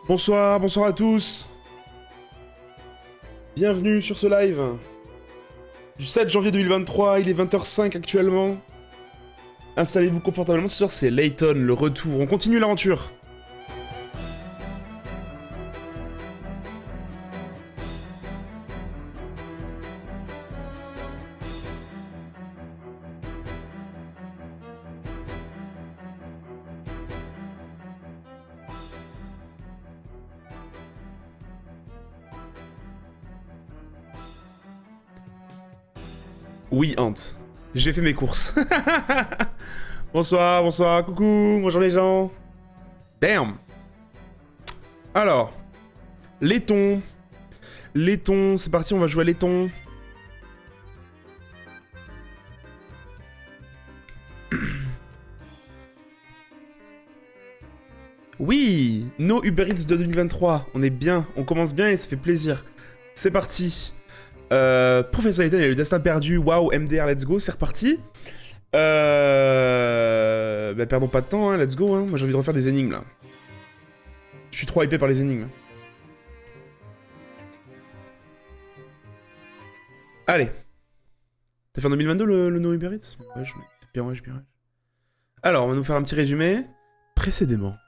Bonsoir, bonsoir à tous. Bienvenue sur ce live du 7 janvier 2023, il est 20h05 actuellement. Installez-vous confortablement, ce soir c'est Layton, le retour, on continue l'aventure. Oui, Ant. J'ai fait mes courses. Bonsoir, bonsoir, coucou, bonjour les gens. Damn. Alors, laiton. Laiton, c'est parti, on va jouer à laiton. Oui, no Uber Eats de 2023. On est bien, on commence bien et ça fait plaisir. C'est parti. Professeur Layton, il a eu le destin perdu. Waouh, MDR, let's go, c'est reparti. Bah, perdons pas de temps, hein, let's go. Hein. Moi j'ai envie de refaire des énigmes là. Je suis trop hypé par les énigmes. Allez. T'as fait en 2022 le No Uber Eats? Ouais, bien. Alors, on va nous faire un petit résumé. Précédemment.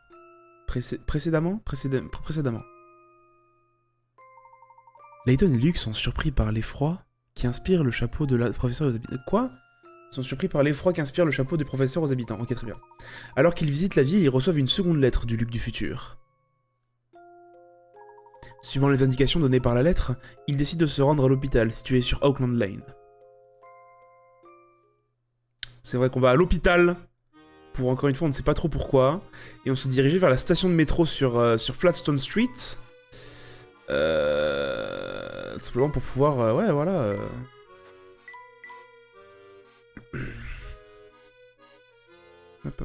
Précédemment. Layton et Luke sont surpris par l'effroi qui inspire le chapeau de la professeure aux habitants. Quoi? Sont surpris par l'effroi qu'inspire le chapeau du professeur aux habitants. Ok, très bien. Alors qu'ils visitent la ville, ils reçoivent une seconde lettre du Luke du futur. Suivant les indications données par la lettre, ils décident de se rendre à l'hôpital situé sur Oakland Lane. C'est vrai qu'on va à l'hôpital. Pour encore une fois, on ne sait pas trop pourquoi. Et on se dirige vers la station de métro sur Flatstone Street. Simplement pour pouvoir... ouais, voilà. Hop.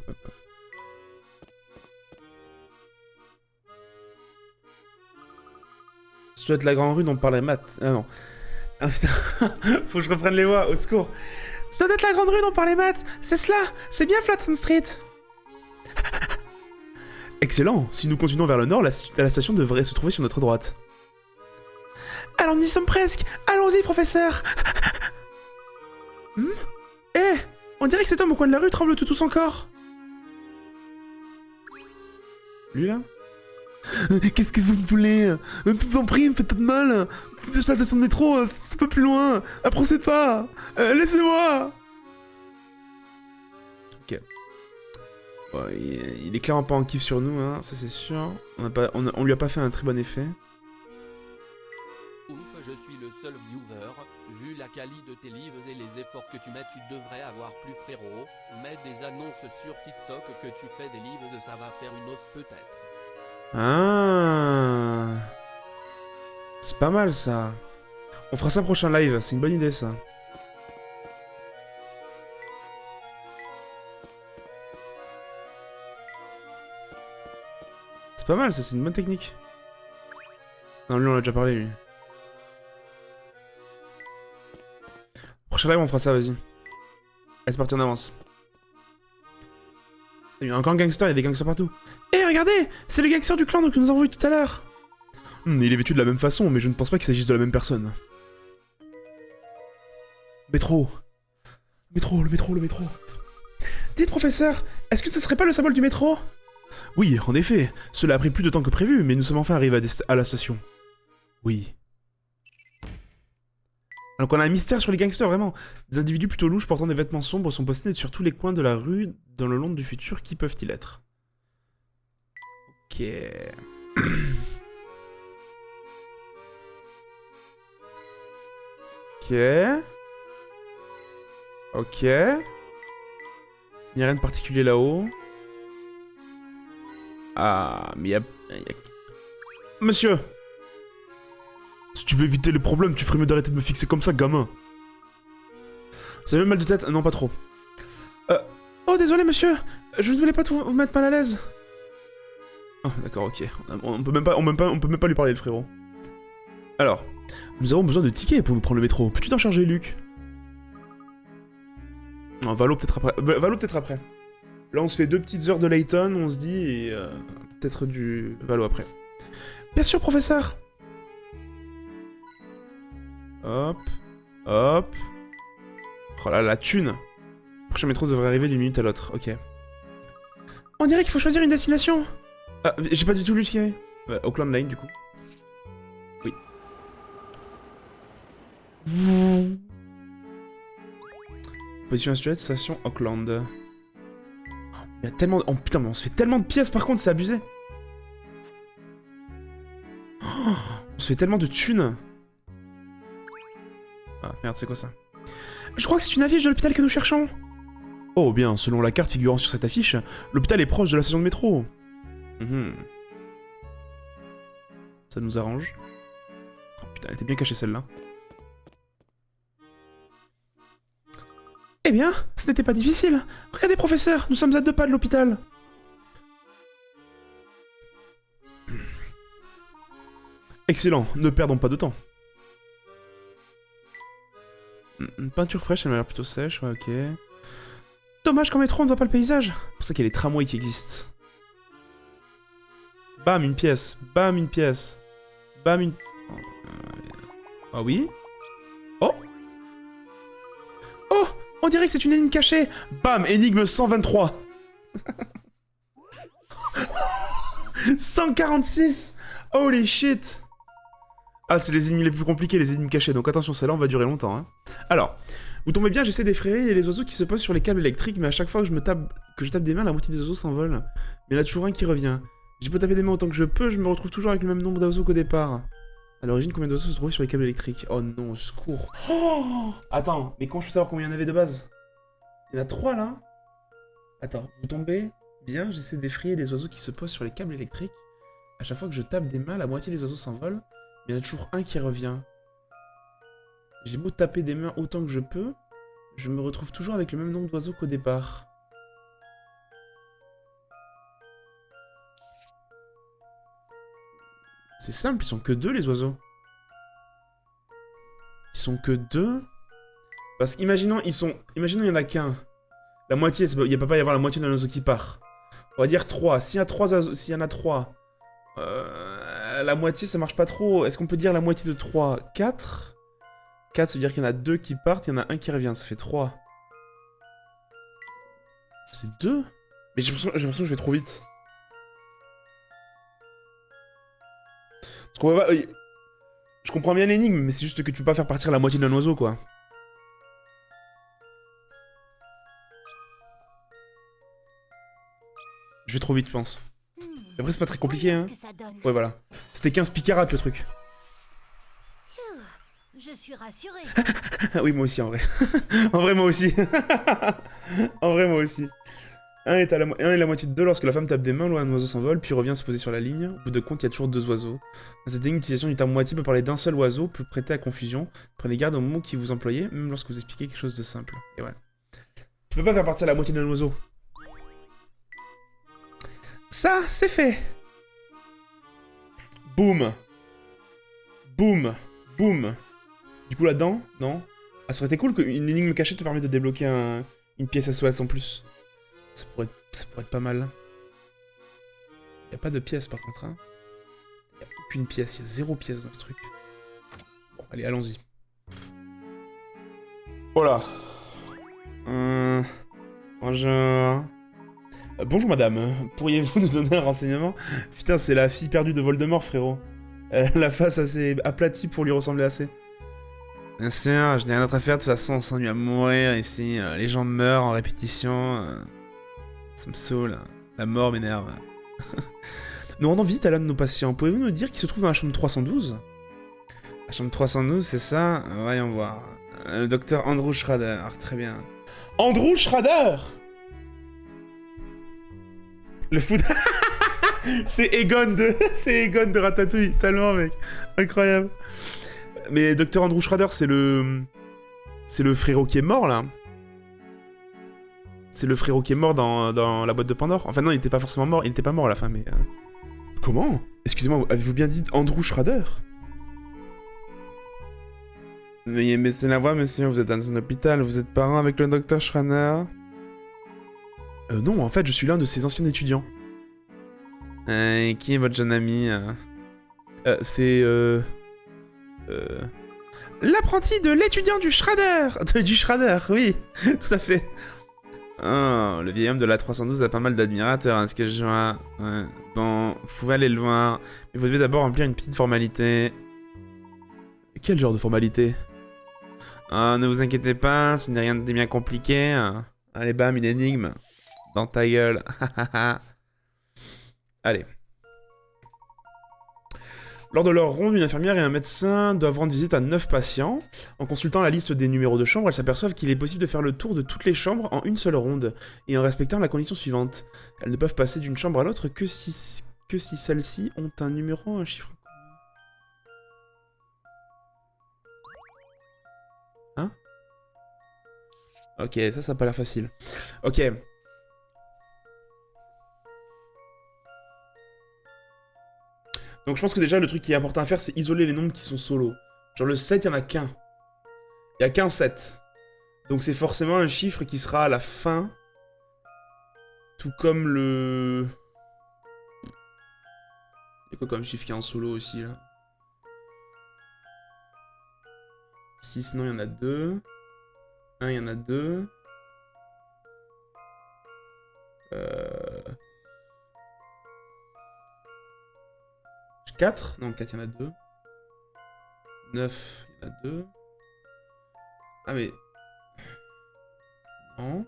Ça doit être la grande rue dont parlait Matt. Ah non. Ah putain. Faut que je reprenne les voix, au secours. Ça doit être la grande rue dont parlait Matt. C'est cela. C'est bien Flatstone Street. Excellent. Si nous continuons vers le nord, la station devrait se trouver sur notre droite. Alors nous y sommes presque. Allons-y, professeur. On dirait que cet homme au coin de la rue tremble de tout son corps. Lui là? Qu'est-ce que vous voulez? Tout en prie, me faites pas de mal. C'est la station de métro, c'est pas plus loin. Approchez pas. Laissez-moi. Ok. Bon, il est clairement pas en kiff sur nous, hein, ça c'est sûr. On lui a pas fait un très bon effet. Ouf, je suis le seul viewer. Vu la qualité de tes livres et les efforts que tu mets, tu devrais avoir plus frérot. Mets des annonces sur TikTok que tu fais des livres, ça va faire une hausse peut-être. Ah. C'est pas mal ça. On fera ça prochain live, c'est une bonne idée ça. C'est pas mal ça, c'est une bonne technique. Non, lui on en a déjà parlé lui. Prochain live on fera ça, vas-y. Allez, c'est parti, on avance. Il y a encore un gangster, il y a des gangsters partout. Eh, regardez, c'est le gangster du clan que nous avons vu tout à l'heure. Il est vêtu de la même façon, mais je ne pense pas qu'il s'agisse de la même personne. Métro. Le métro. Dites, professeur, est-ce que ce serait pas le symbole du métro? Oui, en effet. Cela a pris plus de temps que prévu, mais nous sommes enfin arrivés à la station. Oui. Donc on a un mystère sur les gangsters, vraiment. Des individus plutôt louches portant des vêtements sombres sont postés sur tous les coins de la rue dans le long du futur. Qui peuvent-ils être? Ok. Ok. Il n'y a rien de particulier là-haut. Ah, mais il y a... Monsieur! Si tu veux éviter les problèmes, tu ferais mieux d'arrêter de me fixer comme ça, gamin. Ça fait mal de tête? Non, pas trop. Oh, désolé, monsieur. Je ne voulais pas vous mettre mal à l'aise. Oh, d'accord, ok. On peut même pas lui parler, le frérot. Alors, nous avons besoin de tickets pour nous prendre le métro. Peux-tu t'en charger, Luc? Non, Valo peut-être après. Là, on se fait 2 petites heures de Layton, on se dit, et peut-être du Valo après. Bien sûr, professeur. Hop. Hop. Oh là, la thune. Le prochain métro devrait arriver d'une minute à l'autre. Ok. On dirait qu'il faut choisir une destination. Ah, j'ai pas du tout lu ce qu'il y avait. Auckland Line, du coup. Oui. Position actuelle, station Auckland. Il y a tellement de... Oh putain, mais on se fait tellement de pièces par contre, c'est abusé. Oh, on se fait tellement de thunes. Ah merde, c'est quoi ça? Je crois que c'est une affiche de l'hôpital que nous cherchons. Oh bien, selon la carte figurant sur cette affiche, l'hôpital est proche de la station de métro. Ça nous arrange. Oh putain, elle était bien cachée celle-là. Eh bien, ce n'était pas difficile. Regardez, professeur, nous sommes à 2 pas de l'hôpital. Excellent, ne perdons pas de temps. Une peinture fraîche, elle m'a l'air plutôt sèche, ouais, ok. Dommage qu'en métro, on ne voit pas le paysage. C'est pour ça qu'il y a les tramways qui existent. Bam, une pièce. Bam, une pièce. Bam, une... Ah oui? Oh! Oh! On dirait que c'est une énigme cachée. Bam, énigme 123. 146. Holy shit. Ah, c'est les énigmes les plus compliquées, les énigmes cachées. Donc attention, celle-là, on va durer longtemps. Hein. Alors, vous tombez bien, j'essaie d'effrayer les oiseaux qui se posent sur les câbles électriques, mais à chaque fois que je tape des mains, la moitié des oiseaux s'envolent. Mais il y en a toujours un qui revient. J'ai beau taper des mains autant que je peux, je me retrouve toujours avec le même nombre d'oiseaux qu'au départ. À l'origine, combien d'oiseaux se trouvent sur les câbles électriques? Oh non, au secours. Oh, attends, mais comment je peux savoir combien il y en avait de base? Il y en a 3 là? Attends, vous tombez bien, j'essaie d'effrayer les oiseaux qui se posent sur les câbles électriques. À chaque fois que je tape des mains, la moitié des oiseaux s'envolent. Mais il y en a toujours un qui revient. J'ai beau taper des mains autant que je peux, je me retrouve toujours avec le même nombre d'oiseaux qu'au départ. C'est simple, ils sont que 2 les oiseaux. Ils sont que 2. Parce qu'imaginons, imaginons il y en a qu'un. La moitié, il ne peut pas y avoir la moitié d'un oiseau qui part. On va dire 3. S'il y y en a 3, la moitié ça marche pas trop. Est-ce qu'on peut dire la moitié de 3? 4. 4, ça veut dire qu'il y en a 2 qui partent, il y en a un qui revient, ça fait 3. C'est 2? Mais j'ai l'impression que je vais trop vite. Parce qu'on va pas... Je comprends bien l'énigme, mais c'est juste que tu peux pas faire partir la moitié d'un oiseau, quoi. Je vais trop vite, je pense. Après, c'est pas très compliqué, hein. Ouais, voilà. C'était 15 picarades, le truc. Je suis rassurée. Oui, moi aussi, en vrai. En vrai, moi aussi. En vrai, moi aussi. Un est la moitié de 2 lorsque la femme tape des mains, loin un oiseau s'envole, puis revient se poser sur la ligne. Au bout de compte, il y a toujours 2 oiseaux. Dans cette ligne, l'utilisation du terme moitié peut parler d'un seul oiseau, peut prêter à confusion. Prenez garde au mot que vous employez, même lorsque vous expliquez quelque chose de simple. Et ouais. Tu peux pas faire partir la moitié d'un oiseau. Ça, c'est fait. Boum. Boum. Boum. Du coup, là-dedans, non. Ah, ça aurait été cool qu'une énigme cachée te permette de débloquer une pièce SOS en plus. Ça pourrait être pas mal. Y a pas de pièce par contre, hein. Y a aucune pièce, y a 0 pièce dans ce truc. Bon, allez, allons-y. Voilà. Bonjour. Bonjour madame, pourriez-vous nous donner un renseignement? Putain, c'est la fille perdue de Voldemort, frérot. Elle a la face assez aplatie pour lui ressembler assez. Bien sûr, je n'ai rien d'autre à faire, de toute façon on s'ennuie à mourir ici. Les gens meurent en répétition. Ça me saoule. La mort m'énerve. Nous rendons visite à l'un de nos patients. Pouvez-vous nous dire qui se trouve dans la chambre 312? La chambre 312, c'est ça? Voyons voir. Le docteur Andrew Schrader. Très bien. Andrew Schrader! Le foot... C'est Egon de Ratatouille. Tellement, mec. Incroyable. Mais Dr. Andrew Schrader, c'est le frérot qui est mort, là. C'est le frérot qui est mort dans la boîte de Pandore. Enfin, non, il était pas forcément mort. Il était pas mort à la fin, mais... Comment? Excusez-moi, avez-vous bien dit Andrew Schrader? Veuillez baisser la voix, monsieur. Vous êtes dans un hôpital. Vous êtes parent avec le Dr. Schrader? Non, en fait, je suis l'un de ses anciens étudiants. Et qui est votre jeune ami? C'est... L'apprenti de l'étudiant du Shredder. Du Shredder, oui, tout à fait. Oh, le vieil homme de la 312 a pas mal d'admirateurs, hein, ce que je vois. Ouais. Bon, vous pouvez aller le voir. Mais vous devez d'abord remplir une petite formalité. Quel genre de formalité? Ah, ne vous inquiétez pas, ce n'est rien de bien compliqué. Allez, bam, une énigme. Dans ta gueule. Allez. Lors de leur ronde, une infirmière et un médecin doivent rendre visite à 9 patients. En consultant la liste des numéros de chambres, elles s'aperçoivent qu'il est possible de faire le tour de toutes les chambres en une seule ronde, et en respectant la condition suivante. Elles ne peuvent passer d'une chambre à l'autre que si celles-ci ont un numéro, un chiffre. Hein? Ok, ça a pas l'air facile. Ok. Donc je pense que déjà le truc qui est important à faire, c'est isoler les nombres qui sont solos. Genre le 7, il n'y en a qu'un. Il n'y a qu'un 7. Donc c'est forcément un chiffre qui sera à la fin. Tout comme le... Il y a quoi comme chiffre qui est en solo aussi là? 6, non, il y en a 2. 1, il y en a 2. 4? Non, 4, il y en a 2. 9, il y en a 2. Ah, mais... Non.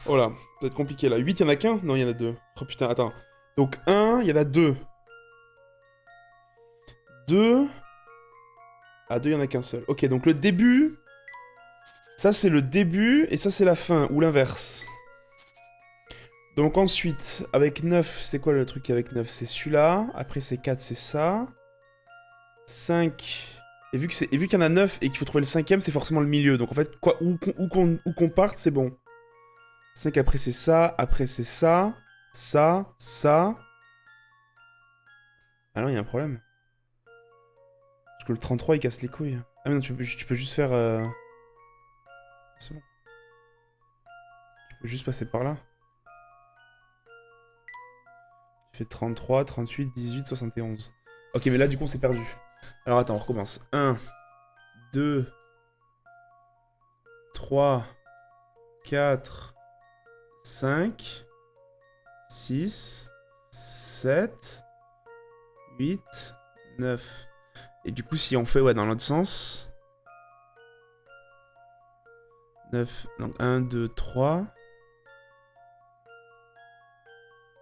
Oh là, ça va être compliqué là. 8, il y en a qu'un? Non, il y en a 2. Oh putain, attends. Donc 1, il y en a 2. 2... Ah, 2, il y en a qu'un seul. Ok, donc le début... Ça, c'est le début, et ça, c'est la fin, ou l'inverse. Donc ensuite, avec 9, c'est quoi le truc avec 9? C'est celui-là. Après, c'est 4, c'est ça. 5... Et vu qu'il y en a 9 et qu'il faut trouver le cinquième, c'est forcément le milieu. Donc en fait, quoi, où qu'on parte, c'est bon. 5, après c'est ça. Après c'est ça. Ça. Ça. Ah non, il y a un problème. Parce que le 33, il casse les couilles. Ah mais non, tu peux juste faire... C'est bon. Tu peux juste passer par là. Tu fais 33, 38, 18, 71. Ok, mais là, du coup, on s'est perdu. Alors, attends, on recommence. 1, 2, 3, 4, 5, 6, 7, 8, 9. Et du coup, si on fait, ouais, dans l'autre sens... 9, donc 1, 2, 3...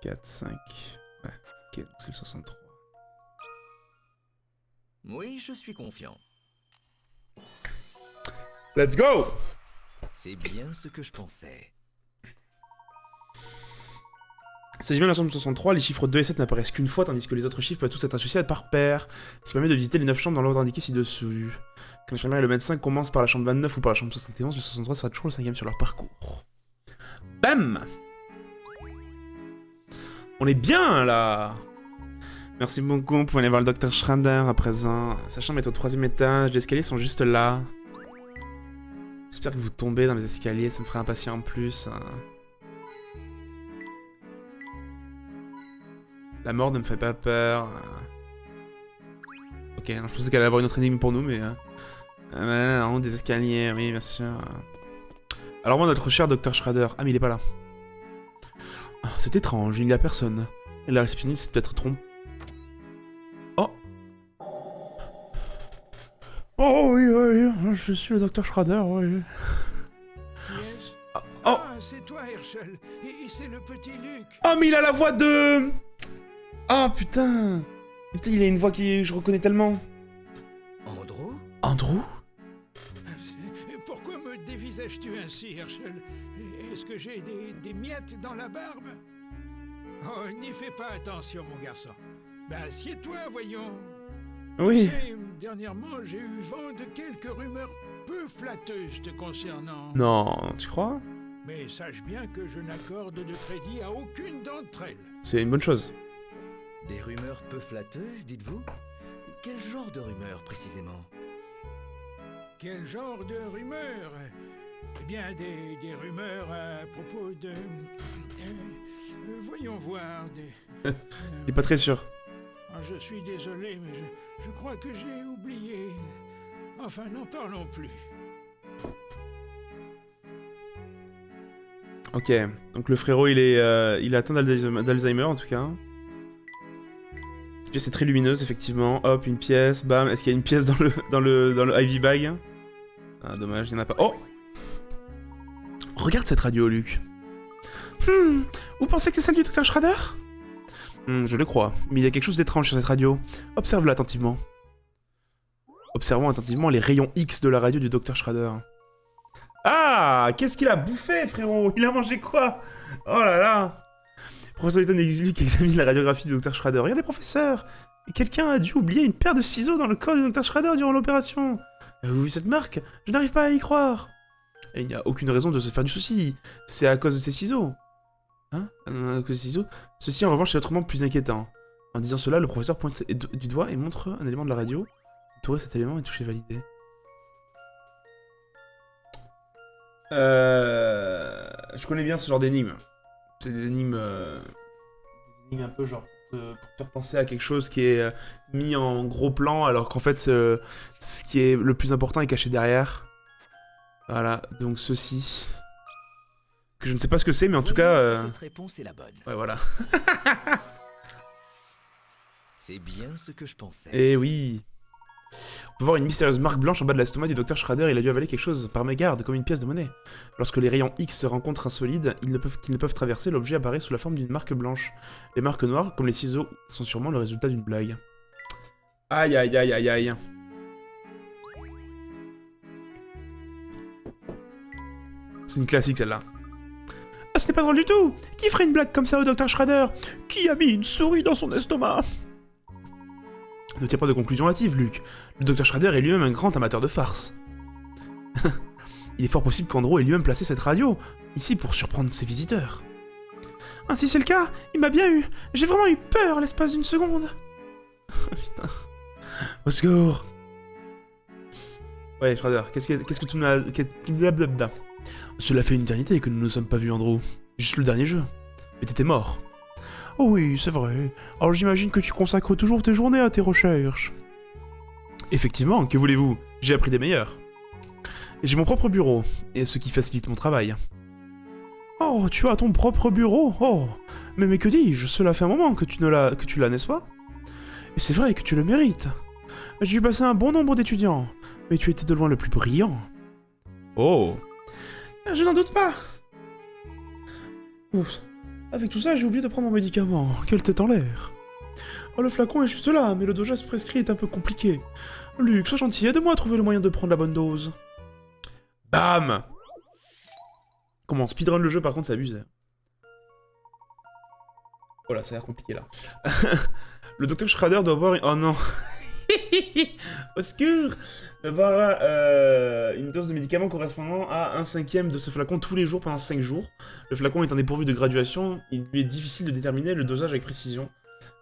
4, 5... Ouais, ok, donc c'est le 63. Oui, je suis confiant. Let's go! C'est bien ce que je pensais. Il s'agit bien de la somme 63, les chiffres 2 et 7 n'apparaissent qu'une fois, tandis que les autres chiffres peuvent tous être associés par paire. Ça permet de visiter les 9 chambres dans l'ordre indiqué ci-dessous. Quand l'infirmière et le médecin commencent par la chambre 29 ou par la chambre 71, le 63 sera toujours le 5ème sur leur parcours. Bam! On est bien, là! Merci beaucoup, vous pouvez aller voir le Dr Shredder à présent. Sa chambre est au 3ème étage, les escaliers sont juste là. J'espère que vous tombez dans les escaliers, ça me ferait impatient en plus. La mort ne me fait pas peur. Ok, je pensais qu'elle allait avoir une autre énigme pour nous, mais... non, des escaliers, oui, bien sûr. Alors moi, notre cher Dr Shredder... Ah, mais il est pas là. Ah, c'est étrange, il n'y a personne. Et la réceptionniste s'est peut-être trompée. Oh. Oh oui, oui, je suis le Dr Shredder, oui. Yes. Oh. Ah, c'est toi, Herschel. Et c'est le petit Luc. Oh, mais il a la voix de... Oh, putain. Putain, il a une voix que je reconnais tellement. Andrew? Andrew? Pourquoi me dévisages-tu ainsi, Herschel? Est-ce que j'ai des miettes dans la barbe? Oh, n'y fais pas attention, mon garçon. Ben, assieds-toi, voyons. Oui. Tu sais, dernièrement, j'ai eu vent de quelques rumeurs peu flatteuses te concernant. Non, tu crois? Mais sache bien que je n'accorde de crédit à aucune d'entre elles. C'est une bonne chose. Des rumeurs peu flatteuses, dites-vous? Quel genre de rumeurs, précisément? Quel genre de rumeurs? Eh bien, des rumeurs à propos de... voyons voir, Il est pas très sûr. je suis désolé, mais je crois que j'ai oublié. Enfin, n'en parlons plus. Ok, donc le frérot il est atteint d'Alzheimer en tout cas. Cette pièce est très lumineuse effectivement. Hop, une pièce, bam. Est-ce qu'il y a une pièce dans le Ivy Bag? Ah dommage, il n'y en a pas. Oh! Regarde cette radio, Luc. Vous pensez que c'est celle du Dr Schrader? Je le crois, mais il y a quelque chose d'étrange sur cette radio. Observe-la attentivement. Observons attentivement les rayons X de la radio du Dr Schrader. Ah! Qu'est-ce qu'il a bouffé, frérot? Il a mangé quoi? Oh là là! Professeur Layton et Luc examinent la radiographie du Dr Schrader. Regardez, professeur! Quelqu'un a dû oublier une paire de ciseaux dans le corps du Dr Schrader durant l'opération. Avez-vous vu cette marque? Je n'arrive pas à y croire. Et il n'y a aucune raison de se faire du souci. C'est à cause de ces ciseaux. Hein? À cause des ciseaux? Ceci, en revanche, est autrement plus inquiétant. En disant cela, le professeur pointe du doigt et montre un élément de la radio. Tourner cet élément et toucher valider. Je connais bien ce genre d'énigmes. C'est des énigmes un peu genre pour te faire penser à quelque chose qui est mis en gros plan, alors qu'en fait, ce qui est le plus important est caché derrière. Voilà, donc ceci. Que je ne sais pas ce que c'est, mais en tout cas... Cette réponse est la bonne. Ouais, voilà. C'est bien ce que je pensais. Eh oui. On peut voir une mystérieuse marque blanche en bas de l'estomac du Dr Schrader. Il a dû avaler quelque chose par mégarde, comme une pièce de monnaie. Lorsque les rayons X rencontrent un solide qu'ils ne peuvent traverser, l'objet apparaît sous la forme d'une marque blanche. Les marques noires, comme les ciseaux, sont sûrement le résultat d'une blague. Aïe aïe aïe aïe aïe. C'est une classique celle-là. Ah, ce n'est pas drôle du tout! Qui ferait une blague comme ça au Dr Schrader? Qui a mis une souris dans son estomac? Ne tire pas de conclusion hâtive, Luc. Le Dr Schrader est lui-même un grand amateur de farce. Il est fort possible qu'Andro ait lui-même placé cette radio, ici pour surprendre ses visiteurs. Ah, si c'est le cas, il m'a bien eu. J'ai vraiment eu peur à l'espace d'une seconde. Putain. Au secours. Ouais, Schrader, qu'est-ce que tu m'as... Blablabla. Cela fait une éternité que nous ne nous sommes pas vus, Andro. Juste le dernier jeu. Mais t'étais mort. Oh oui, c'est vrai. Alors j'imagine que tu consacres toujours tes journées à tes recherches. Effectivement, que voulez-vous? J'ai appris des meilleurs. Et j'ai mon propre bureau, et ce qui facilite mon travail. Oh, tu as ton propre bureau? Oh, mais que dis-je? Cela fait un moment que tu l'as, n'est-ce pas? Et c'est vrai que tu le mérites. J'ai eu passé un bon nombre d'étudiants, mais tu étais de loin le plus brillant. Oh. Je n'en doute pas. Ouf. Avec tout ça, j'ai oublié de prendre mon médicament. Quelle tête en l'air. Oh, le flacon est juste là, mais le dosage prescrit est un peu compliqué. Luc, sois gentil, aide-moi à trouver le moyen de prendre la bonne dose. Bam! Comment speedrun le jeu, par contre, c'est abusé. Oh là, ça a l'air compliqué, là. Le Dr Schrader doit avoir... Oh non. Au secours! D'avoir une dose de médicament correspondant à 1/5 de ce flacon tous les jours pendant 5 jours. Le flacon étant dépourvu de graduation, il lui est difficile de déterminer le dosage avec précision.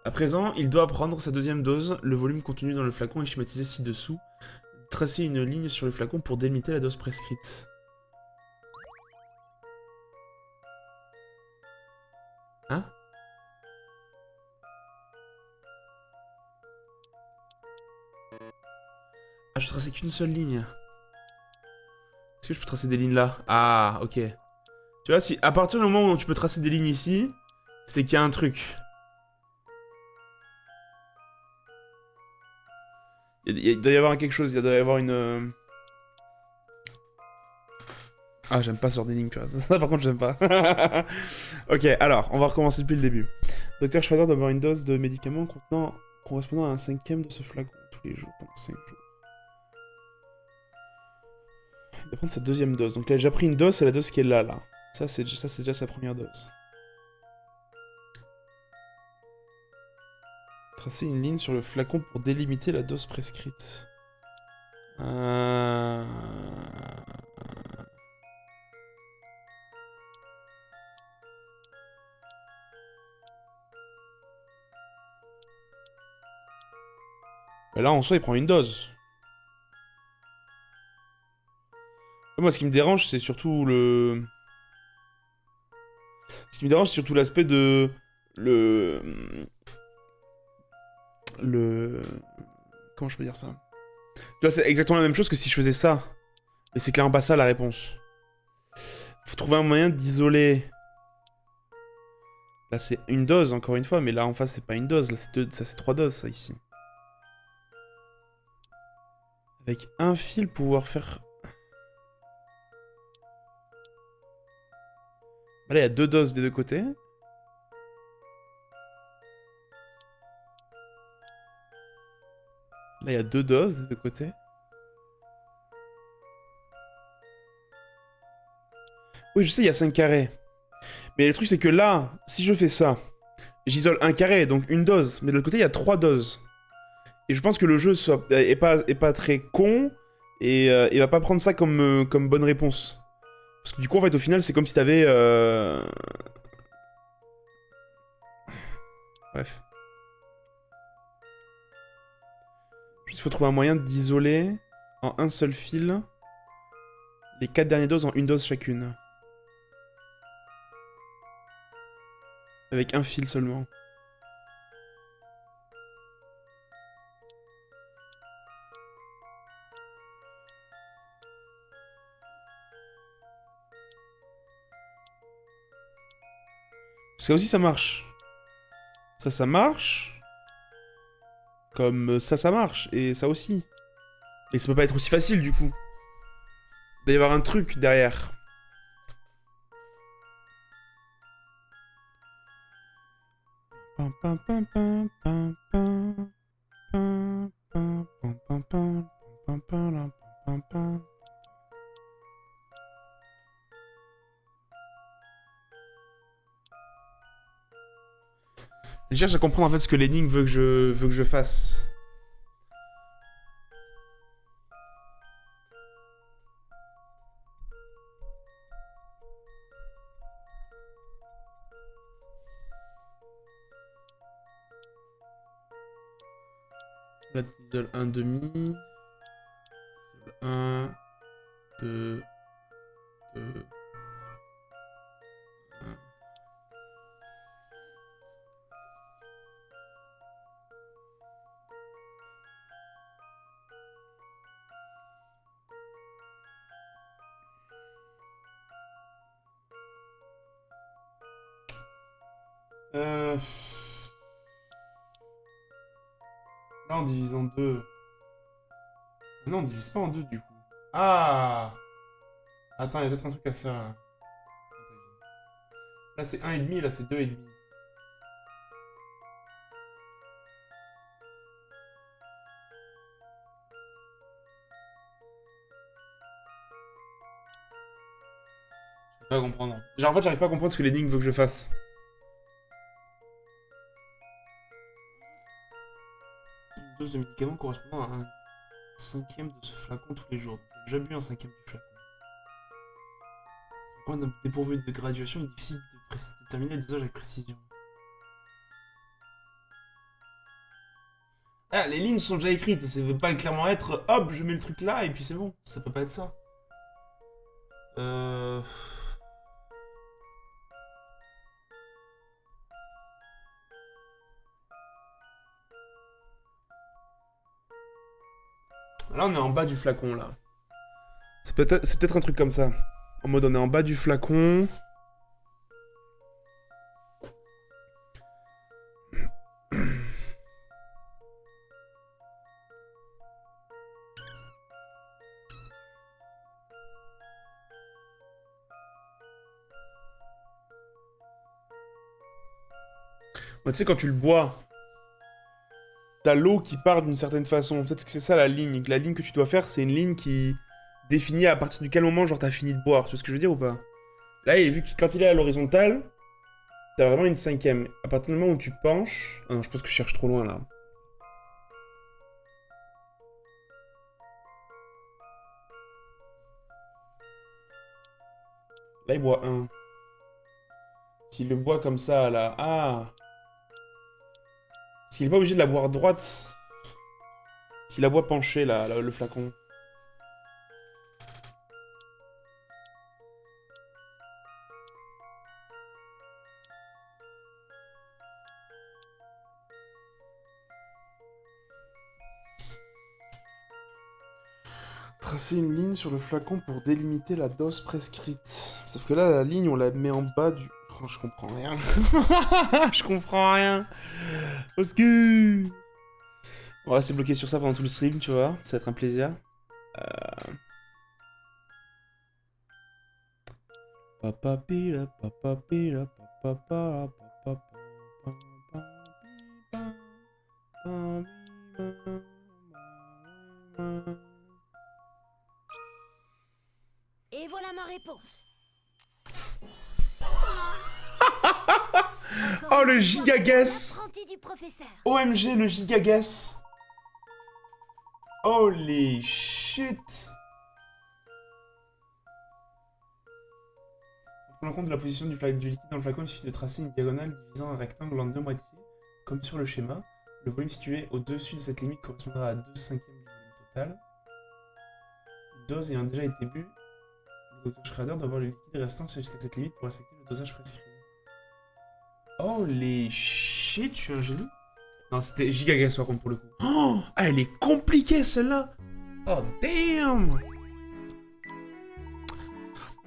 À présent, il doit prendre sa deuxième dose. Le volume contenu dans le flacon est schématisé ci-dessous. Tracer une ligne sur le flacon pour délimiter la dose prescrite. Hein? Ah, je traçais qu'une seule ligne. Est-ce que je peux tracer des lignes là? Ah, ok. Tu vois, si à partir du moment où tu peux tracer des lignes ici, c'est qu'il y a un truc. Il doit y avoir quelque chose, il doit y avoir une... Ah, j'aime pas ce genre d'énigme, tu vois. Ça, par contre, j'aime pas. Ok, alors, on va recommencer depuis le début. Dr Schrader doit avoir une dose de médicament correspondant à 1/5 de ce flacon tous les jours, pendant 5 jours. Il doit prendre sa deuxième dose. Donc, il a déjà pris une dose, c'est la dose qui est là. Ça, c'est déjà sa première dose. Tracer une ligne sur le flacon pour délimiter la dose prescrite. Et là, en soi, il prend une dose. Moi, ce qui me dérange, c'est surtout le... Ce qui me dérange, c'est surtout l'aspect de... le... Comment je peux dire ça? Tu vois, c'est exactement la même chose que si je faisais ça. Mais c'est clairement pas ça la réponse. Faut trouver un moyen d'isoler... Là, c'est une dose, encore une fois, mais là, en face, c'est pas une dose. Là, ça, c'est 3 doses, ça, ici. Avec un fil, pouvoir faire... Là, il y a 2 doses des deux côtés. Là, il y a 2 doses des deux côtés. Oui, je sais, il y a 5 carrés. Mais le truc, c'est que là, si je fais ça, j'isole un carré, donc une dose. Mais de l'autre côté, il y a 3 doses. Et je pense que le jeu est pas très con. Et il va pas prendre ça comme bonne réponse. Parce que du coup, en fait, au final, c'est comme si t'avais... Bref. Il faut trouver un moyen d'isoler en un seul fil les 4 dernières doses en une dose chacune. Avec un fil seulement. Ça aussi, ça marche. Ça marche. Comme ça marche. Et ça aussi. Et ça peut pas être aussi facile, du coup. Il doit y avoir un truc derrière. Pam, pam, pam, pam, pam, pam. Pam, pam, pam, pam, pam, pam, pam, pam, pam. Je cherche à comprendre en fait ce que l'énigme veut que je fasse. Là, t'isole un demi. 1, 2, 2, 1. Là, on divise en deux. Ah non, on divise pas en deux, du coup. Ah! Attends, il y a peut-être un truc à faire, là. Là, c'est 1,5, là, c'est 2,5. Je vais pas comprendre. Genre, en fait, j'arrive pas à comprendre ce que l'énigme veut que je fasse. Une dose de médicament correspondant à un cinquième de ce flacon tous les jours. J'ai déjà bu un cinquième du flacon. Point dépourvu de graduation, il est difficile de déterminer le dosage avec précision. Ah, les lignes sont déjà écrites, ça veut pas clairement être hop, je mets le truc là et puis c'est bon. Ça peut pas être ça. Euh... Là, on est en bas du flacon, là. C'est peut-être un truc comme ça. En mode, on est en bas du flacon. Moi, tu sais, quand tu le bois, t'as l'eau qui part d'une certaine façon. Peut-être que c'est ça la ligne. Que la ligne que tu dois faire, c'est une ligne qui définit à partir de quel moment, genre, t'as fini de boire. Tu vois ce que je veux dire ou pas? Là, vu que quand il est à l'horizontale, t'as vraiment une cinquième. À partir du moment où tu penches... Ah non, je pense que je cherche trop loin, là. Là, il boit un. S'il le boit comme ça, là... Ah! S'il est pas obligé de la boire droite... S'il la boit penchée, là, le flacon... Tracer une ligne sur le flacon pour délimiter la dose prescrite. Sauf que là, la ligne, on la met en bas du... Oh, je comprends rien. Je comprends rien. Parce que... On va rester bloqué sur ça pendant tout le stream, tu vois. Ça va être un plaisir. Papa pila, papa pila, papa papa papa Et voilà ma réponse. Oh, le giga guess. L'apprenti du professeur. OMG, le giga guess. Holy shit. Pour prendre en compte de la position du liquide dans le flacon, il suffit de tracer une diagonale divisant un rectangle en deux moitiés, comme sur le schéma. Le volume situé au-dessus de cette limite correspondra à 2/5 du volume total. Une dose ayant déjà été bu, le Dr Schrader doit avoir le liquide restant jusqu'à cette limite pour respecter le dosage prescrit. Holy shit, je suis un génie. Non, c'était giga guess par contre pour le coup. Oh, ah, elle est compliquée celle-là. Oh damn.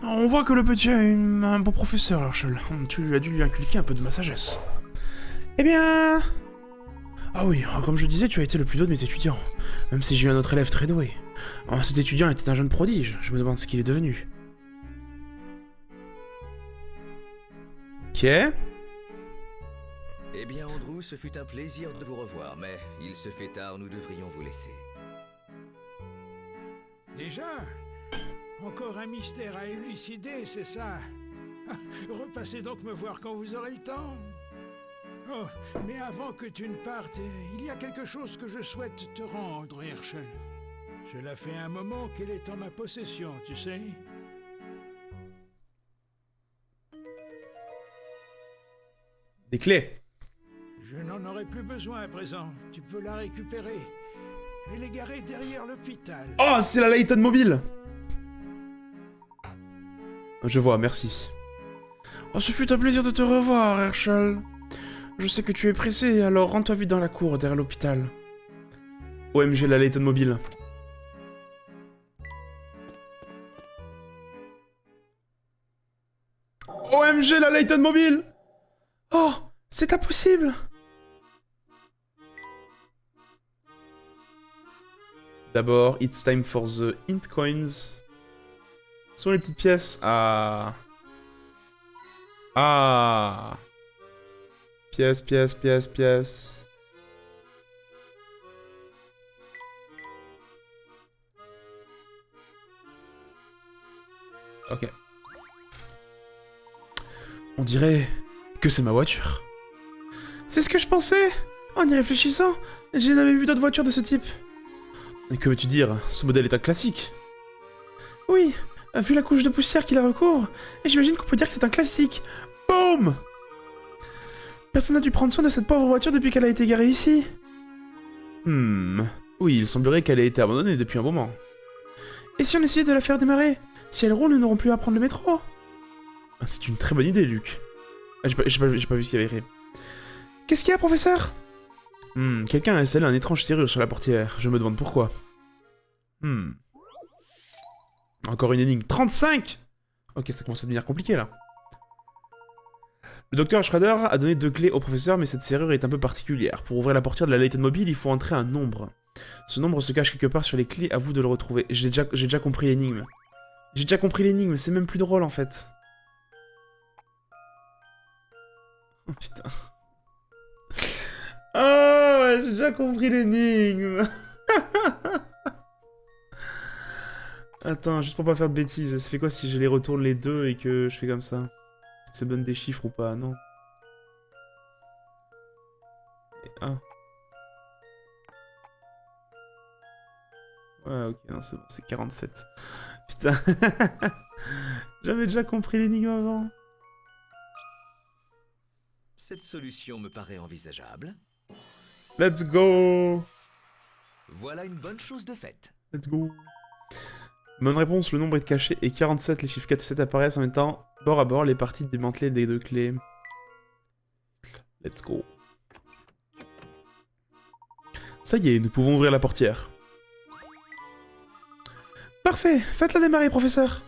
On voit que le petit a un bon professeur, Herschel. Tu as dû lui inculquer un peu de ma sagesse. Eh bien... Ah oui, comme je disais, tu as été le plus doué de mes étudiants. Même si j'ai eu un autre élève très doué. Cet étudiant était un jeune prodige. Je me demande ce qu'il est devenu. Ok. Eh bien, Andrew, ce fut un plaisir de vous revoir, mais il se fait tard, nous devrions vous laisser. Déjà? Encore un mystère à élucider, c'est ça? Repassez donc me voir quand vous aurez le temps. Oh, mais avant que tu ne partes, il y a quelque chose que je souhaite te rendre, Herschel. Cela fait un moment qu'elle est en ma possession, tu sais. Des clés. Je n'en aurai plus besoin à présent. Tu peux la récupérer. Elle est garée derrière l'hôpital. Oh, c'est la Layton mobile. Je vois, merci. Oh, ce fut un plaisir de te revoir, Herschel. Je sais que tu es pressé, alors rends-toi vite dans la cour, derrière l'hôpital. OMG, la Layton mobile. OMG, la Layton mobile. Oh, c'est impossible. D'abord, it's time for the int coins. Ce sont les petites pièces. Ah. Ah. Pièces, pièces, pièces, pièces. Ok. On dirait que c'est ma voiture. C'est ce que je pensais. En y réfléchissant, j'ai jamais vu d'autres voitures de ce type. Et que veux-tu dire? Ce modèle est un classique. Oui, vu la couche de poussière qui la recouvre, j'imagine qu'on peut dire que c'est un classique. Boum! Personne n'a dû prendre soin de cette pauvre voiture depuis qu'elle a été garée ici. Oui, il semblerait qu'elle ait été abandonnée depuis un moment. Et si on essayait de la faire démarrer? Si elle roule, nous n'aurons plus à prendre le métro. Ah, c'est une très bonne idée, Luc. Ah, j'ai pas vu ce qu'il y avait écrit. Qu'est-ce qu'il y a, professeur? Quelqu'un a installé un étrange serrure sur la portière. Je me demande pourquoi. Encore une énigme. 35! Ok, ça commence à devenir compliqué, là. Le docteur Schrader a donné 2 clés au professeur, mais cette serrure est un peu particulière. Pour ouvrir la portière de la Layton Mobile, il faut entrer un nombre. Ce nombre se cache quelque part sur les clés, à vous de le retrouver. J'ai déjà compris l'énigme. J'ai déjà compris l'énigme, c'est même plus drôle, en fait. Oh, putain. Oh, j'ai déjà compris l'énigme. Attends, juste pour pas faire de bêtises, ça fait quoi si je les retourne les deux et que je fais comme ça? Est-ce que ça donne des chiffres ou pas? Non. Et 1. Ouais, ok, non, c'est bon, c'est 47. Putain. J'avais déjà compris l'énigme avant. Cette solution me paraît envisageable. Let's go. Voilà une bonne chose de faite. Let's go. Bonne réponse, le nombre est caché et 47, les chiffres 4 et 7 apparaissent en même temps, bord à bord, les parties démantelées des 2 clés. Let's go. Ça y est, nous pouvons ouvrir la portière. Parfait, faites-la démarrer, professeur.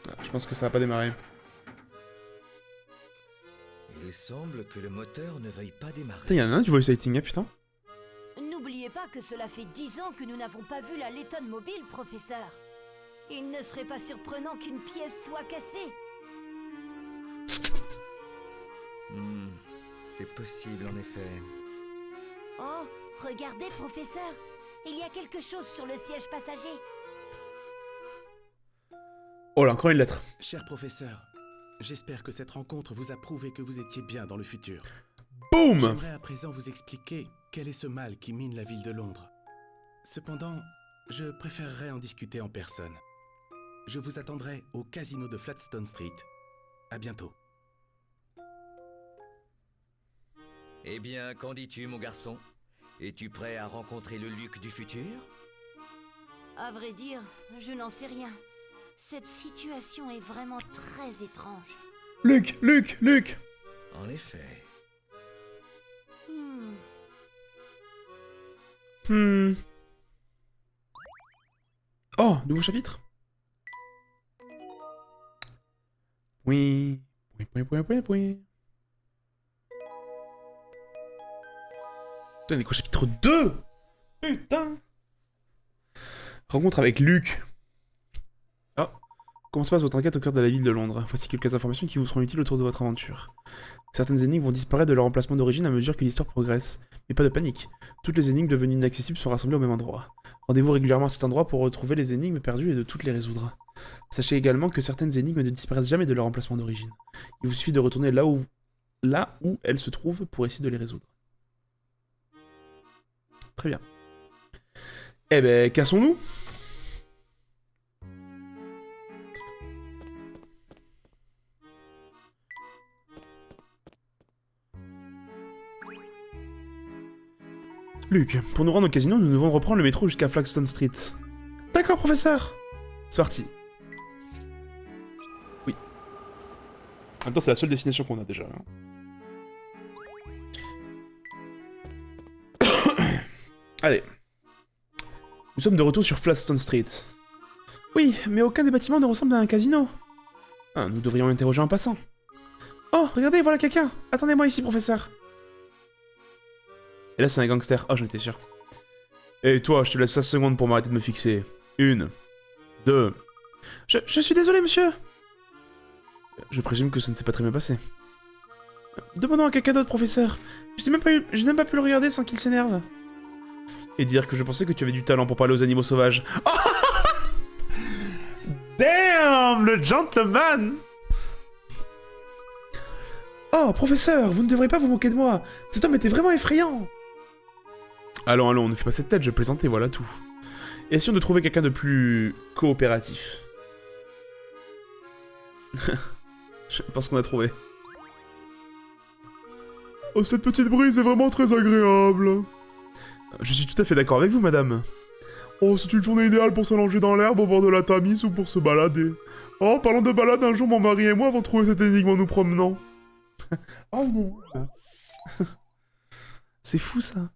Ah, je pense que ça va pas démarrer. Il semble que le moteur ne veuille pas démarrer. Putain, y'en a un du voice acting, hein, putain. N'oubliez pas que cela fait 10 ans que nous n'avons pas vu la Letton mobile, professeur. Il ne serait pas surprenant qu'une pièce soit cassée. C'est possible en effet. Oh, regardez, professeur. Il y a quelque chose sur le siège passager. Oh là, encore une lettre. Cher professeur, j'espère que cette rencontre vous a prouvé que vous étiez bien dans le futur. Boum! J'aimerais à présent vous expliquer quel est ce mal qui mine la ville de Londres. Cependant, je préférerais en discuter en personne. Je vous attendrai au casino de Flatstone Street. À bientôt. Eh bien, qu'en dis-tu, mon garçon? Es-tu prêt à rencontrer le Luc du futur? À vrai dire, je n'en sais rien. Cette situation est vraiment très étrange. Luc, Luc, Luc! En effet. Oh, nouveau chapitre? Oui. Oui. Putain, on est qu'au chapitre 2! Putain! Rencontre avec Luc. Ah. Comment se passe votre enquête au cœur de la ville de Londres? Voici quelques informations qui vous seront utiles autour de votre aventure. Certaines énigmes vont disparaître de leur emplacement d'origine à mesure que l'histoire progresse. Mais pas de panique. Toutes les énigmes devenues inaccessibles sont rassemblées au même endroit. Rendez-vous régulièrement à cet endroit pour retrouver les énigmes perdues et de toutes les résoudre. Sachez également que certaines énigmes ne disparaissent jamais de leur emplacement d'origine. Il vous suffit de retourner là où elles se trouvent pour essayer de les résoudre. Très bien. Eh ben, cassons-nous. Luc, pour nous rendre au casino, nous devons reprendre le métro jusqu'à Flagstone Street. D'accord, professeur. C'est parti. Oui. En même temps, c'est la seule destination qu'on a déjà. Allez. Nous sommes de retour sur Flatstone Street. Oui, mais aucun des bâtiments ne ressemble à un casino. Ah, nous devrions l'interroger en passant. Oh, regardez, voilà quelqu'un. Attendez-moi ici, professeur. Et là, c'est un gangster. Oh, j'en étais sûr. Et toi, je te laisse 16 secondes pour m'arrêter de me fixer. 1, 2... Je suis désolé, monsieur. Je présume que ça ne s'est pas très bien passé. Demandons à quelqu'un d'autre, professeur. Je n'ai même pas pu le regarder sans qu'il s'énerve. Et dire que je pensais que tu avais du talent pour parler aux animaux sauvages. Oh Damn, le gentleman. Oh, professeur, vous ne devrez pas vous moquer de moi. Cet homme était vraiment effrayant. Allons, ne fais pas cette tête, je plaisantais, voilà tout. Essayons de trouver quelqu'un de plus coopératif. Je pense qu'on a trouvé. Oh, cette petite brise est vraiment très agréable. Je suis tout à fait d'accord avec vous, madame. Oh, c'est une journée idéale pour s'allonger dans l'herbe au bord de la Tamise ou pour se balader. Oh, parlant de balade, un jour mon mari et moi avons trouvé cette énigme en nous promenant. Oh non. C'est fou ça.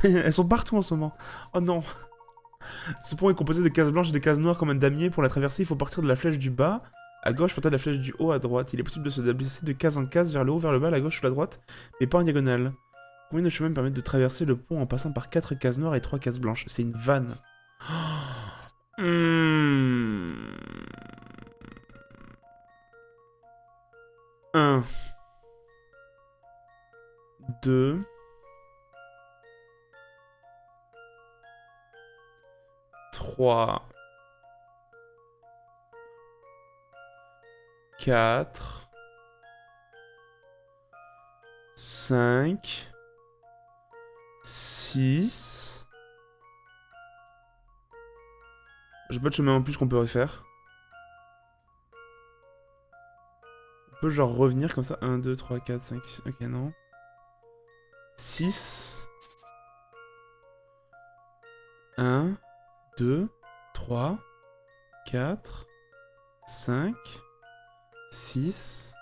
Elles sont partout en ce moment. Oh non. Ce pont est composé de cases blanches et de cases noires comme un damier. Pour la traverser, il faut partir de la flèche du bas à gauche, partir de la flèche du haut à droite. Il est possible de se déplacer de case en case vers le haut, vers le bas, la gauche ou la droite, mais pas en diagonale. Combien de chemins me permettent de traverser le pont en passant par 4 cases noires et 3 cases blanches? C'est une vanne. 1, 2, 3, 4, 5, 6. Je sais pas de chemin en plus qu'on peut refaire. On peut genre revenir comme ça. 1, 2, 3, 4, 5, 6. Ok, non. 6. 1, 2, 3, 4, 5, 6.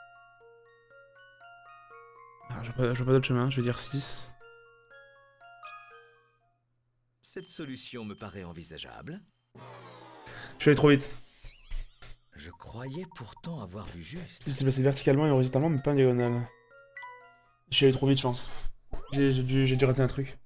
Ah, je vois pas d'autre chemin, je vais dire 6. Cette solution me paraît envisageable. Je suis allé trop vite. Je croyais pourtant avoir vu juste. C'est passé verticalement et horizontalement, mais pas en diagonale. Je suis allé trop vite, je pense. J'ai dû rater un truc.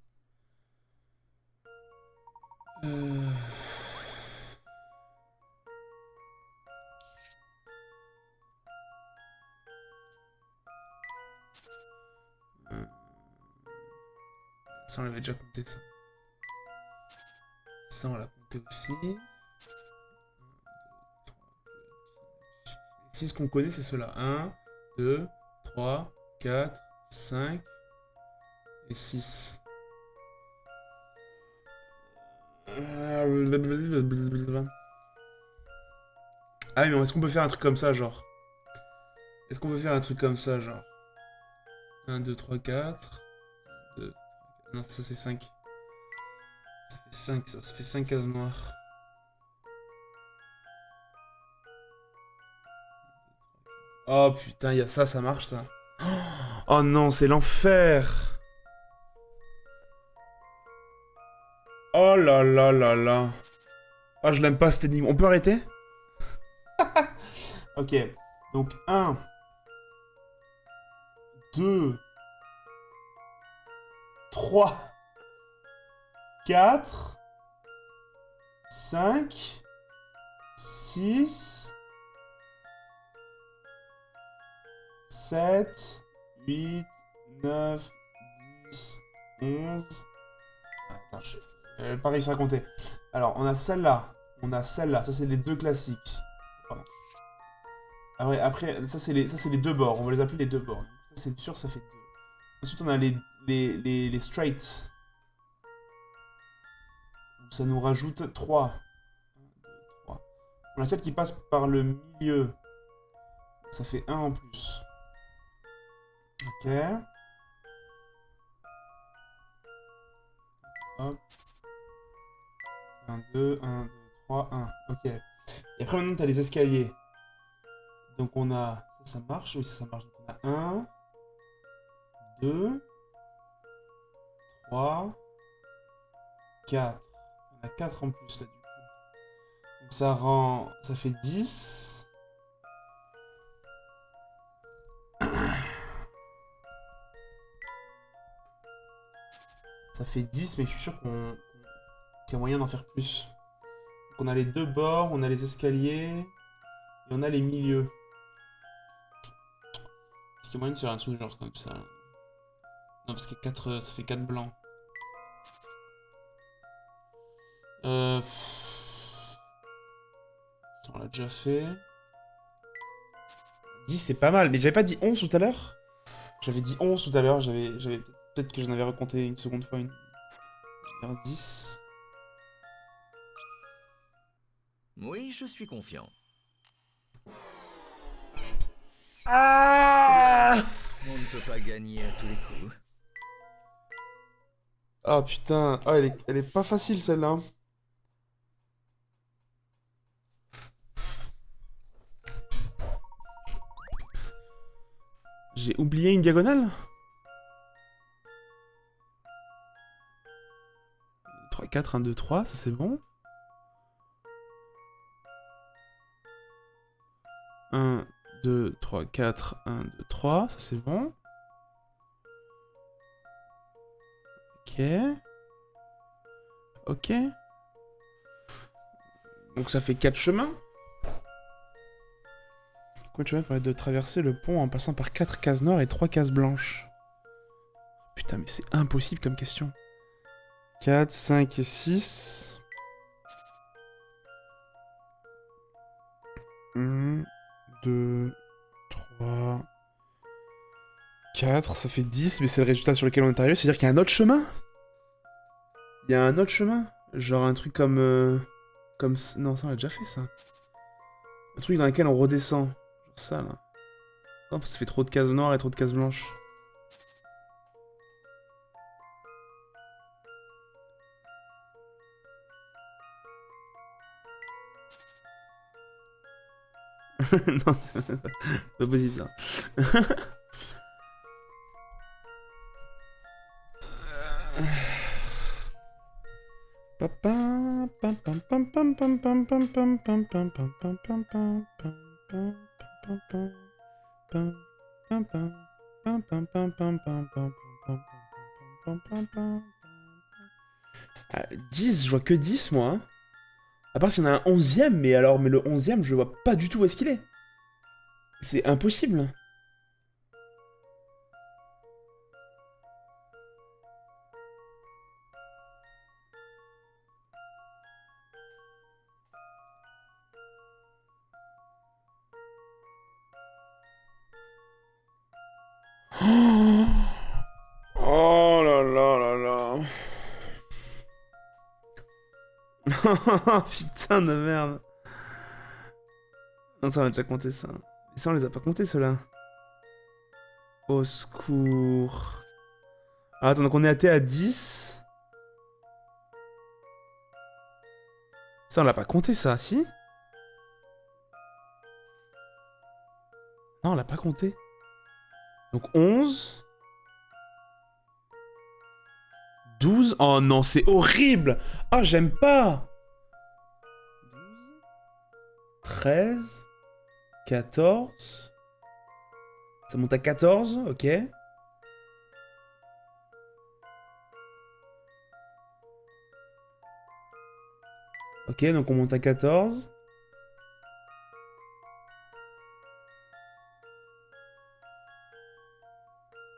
Ça, on l'avait déjà compté, ça. Ça, on l'a compté aussi. 6 qu'on connaît, c'est ceux-là. 1, 2, 3, 4, 5 et 6. Ah oui, mais est-ce qu'on peut faire un truc comme ça, genre? Est-ce qu'on peut faire un truc comme ça, genre? 1, 2, 3, 4. 2, non, ça c'est 5. Ça fait 5, ça fait 5 cases noires. Oh putain, il y a ça, ça marche ça. Oh non, c'est l'enfer. Oh là là là là. Oh, je l'aime pas cette énigme. On peut arrêter? Ok. Donc 1, 2, 3, 4, 5, 6, 7, 8, 9, 10, 11... Attends, je vais pas réussir à compter. Alors, on a celle-là. On a celle-là. Ça, c'est les deux classiques. Pardon. Après ça, c'est les deux bords. On va les appeler les deux bords. Donc, ça, c'est sûr, ça fait 2. Ensuite, on a les straight. Donc, ça nous rajoute 3. 3. On a celle qui passe par le milieu. Ça fait 1 en plus. Ok. Hop. 1, 2, 1, 2, 3, 1. Ok. Et après, maintenant, tu as les escaliers. Donc, on a... Ça marche? Oui, ça marche. Donc, on a 1, 2, 3, 4. On a 4 en plus, là, du coup. Donc, ça rend... Ça fait 10. Ça fait 10, mais je suis sûr qu'il y a moyen d'en faire plus. Donc on a les deux bords, on a les escaliers, et on a les milieux. Est-ce qu'il y a moyen de faire un truc genre comme ça? Non, parce que 4, ça fait 4 blancs. Ça, on l'a déjà fait. 10, c'est pas mal, mais j'avais pas dit 11 tout à l'heure? J'avais dit 11 tout à l'heure, peut-être que j'en avais recompté une seconde fois. 10. Oui, je suis confiant. Ah! On ne peut pas gagner à tous les coups. Ah putain, ah, elle est pas facile celle-là. J'ai oublié une diagonale? 3, 4, 1, 2, 3, ça c'est bon. 1, 2, 3, 4, 1, 2, 3, ça c'est bon. Ok. Ok. Donc ça fait 4 chemins. Combien de chemins permettent de traverser le pont en passant par 4 cases noires et 3 cases blanches? Putain, mais c'est impossible comme question. 4, 5 et 6. 1, 2, 3, 4, ça fait 10, mais c'est le résultat sur lequel on est arrivé. C'est-à-dire qu'il y a un autre chemin? Il y a un autre chemin? Genre un truc comme... Non, ça on l'a déjà fait, ça. Un truc dans lequel on redescend. Genre ça, là. Non, parce que ça fait trop de cases noires et trop de cases blanches. Non, c'est pas possible ça. Ah, 10, je vois que 10 moi. Hein. À part s'il y en a un 11e, mais le 11e, je vois pas du tout où est-ce qu'il est. C'est impossible. Oh là là là là. Putain de merde. Non, ça on a déjà compté ça. Et ça on les a pas comptés ceux-là. Au secours. Ah, attends, donc on est à 10. Ça on l'a pas compté ça, si? Non, on l'a pas compté. Donc 11. 12. Oh non, c'est horrible. Oh, j'aime pas. 12. 13. 14. Ça monte à 14, ok. Ok, donc on monte à 14.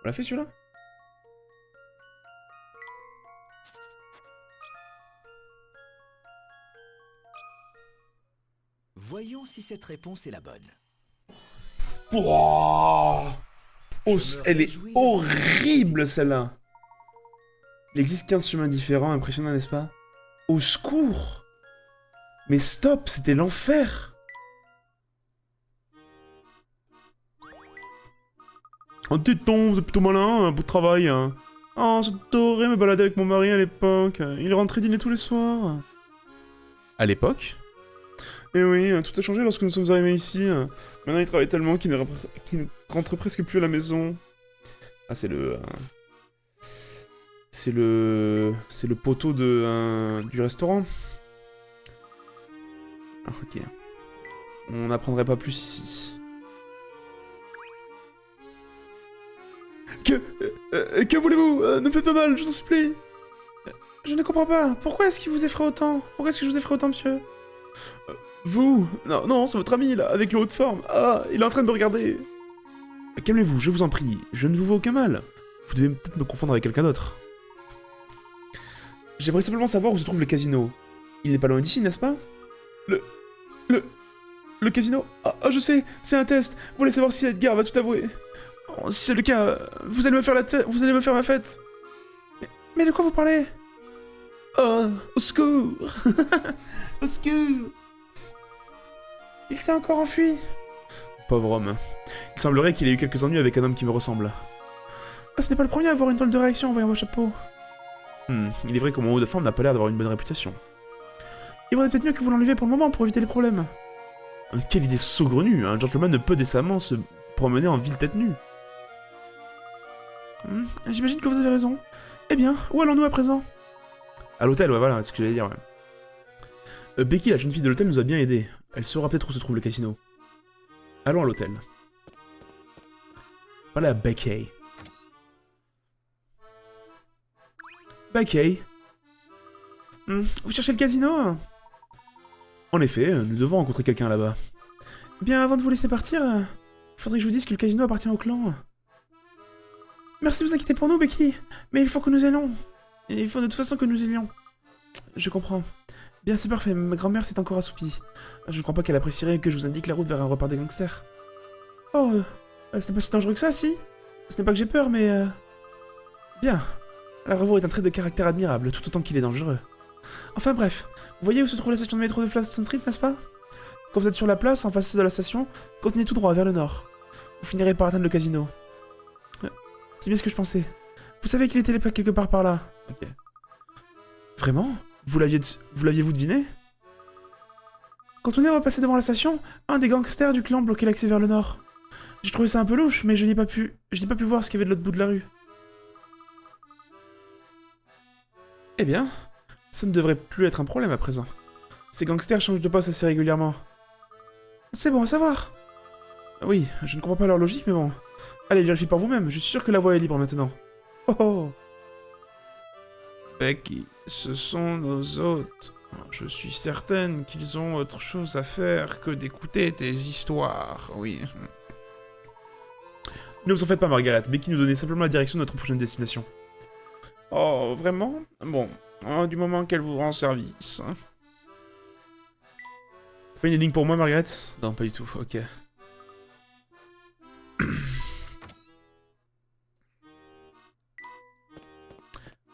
On l'a fait celui-là? Voyons si cette réponse est la bonne. Pouah oh, elle est horrible celle-là. Il existe 15 chemins différents, impressionnant n'est-ce pas? Au secours! Mais stop, c'était l'enfer! Oh téton, vous êtes plutôt malin, beau travail. Hein. Oh, j'adorais me balader avec mon mari à l'époque. Il rentrait dîner tous les soirs. À l'époque? Eh oui, tout a changé lorsque nous sommes arrivés ici. Maintenant, il travaille tellement qu'il ne rentre presque plus à la maison. Ah, c'est le... C'est le poteau du restaurant. Ah, ok. On n'apprendrait pas plus ici. Que voulez-vous? Ne me faites pas mal, je vous en supplie. Je ne comprends pas. Pourquoi est-ce qu'il vous effraie autant? Pourquoi est-ce que je vous effraie autant, monsieur? Vous? Non, non, c'est votre ami, là, avec le haut de forme. Ah, il est en train de me regarder. Calmez-vous, je vous en prie. Je ne vous veux aucun mal. Vous devez peut-être me confondre avec quelqu'un d'autre. J'aimerais simplement savoir où se trouve le casino. Il n'est pas loin d'ici, n'est-ce pas? Le casino? Ah, je sais, c'est un test. Vous voulez savoir si Edgar va tout avouer. Oh, si c'est le cas, vous allez me faire vous allez me faire ma fête. Mais de quoi vous parlez? Oh, au secours. Au secours. Il s'est encore enfui. Pauvre homme. Il semblerait qu'il ait eu quelques ennuis avec un homme qui me ressemble. Ah, ce n'est pas le premier à avoir une drôle de réaction en voyant vos chapeaux. Il est vrai que mon haut de forme n'a pas l'air d'avoir une bonne réputation. Il vaudrait peut-être mieux que vous l'enleviez pour le moment pour éviter les problèmes. Quelle idée saugrenue, un gentleman ne peut décemment se promener en ville tête nue. J'imagine que vous avez raison. Eh bien, où allons-nous à présent? À l'hôtel, ouais, voilà, c'est ce que j'allais dire, ouais. Becky, la jeune fille de l'hôtel, nous a bien aidés. Elle saura peut-être où se trouve le casino. Allons à l'hôtel. Voilà Becky. Becky. Vous cherchez le casino? En effet, nous devons rencontrer quelqu'un là-bas. Bien, avant de vous laisser partir, faudrait que je vous dise que le casino appartient au clan. Merci de vous inquiéter pour nous, Becky. Mais il faut que nous allions. Il faut de toute façon que nous allions. Je comprends. Bien, c'est parfait. Ma grand-mère s'est encore assoupie. Je ne crois pas qu'elle apprécierait que je vous indique la route vers un repas de gangsters. Oh, ce n'est pas si dangereux que ça, si? Ce n'est pas que j'ai peur, mais... Bien. La bravoure est un trait de caractère admirable, tout autant qu'il est dangereux. Enfin bref, vous voyez où se trouve la station de métro de Flatstone Street, n'est-ce pas? Quand vous êtes sur la place, en face de la station, continuez tout droit vers le nord. Vous finirez par atteindre le casino. C'est bien ce que je pensais. Vous savez qu'il était quelque part par là. Ok. Vraiment? Vous l'aviez-vous deviné? Quand on est repassé devant la station, un des gangsters du clan bloquait l'accès vers le nord. J'ai trouvé ça un peu louche, mais je n'ai pas pu voir ce qu'il y avait de l'autre bout de la rue. Eh bien, Ça ne devrait plus être un problème à présent. Ces gangsters changent de poste assez régulièrement. C'est bon à savoir. Oui, je ne comprends pas leur logique, mais bon. Allez, vérifiez par vous-même, je suis sûr que la voie est libre maintenant. Oh oh. Becky, ce sont nos hôtes. Je suis certaine qu'ils ont autre chose à faire que d'écouter tes histoires, oui. Ne vous en faites pas, Margaret. Becky nous donnait simplement la direction de notre prochaine destination. Oh, vraiment? Bon, du moment qu'elle vous rend service. T'as pas une énigme pour moi, Margaret? Non, pas du tout, ok.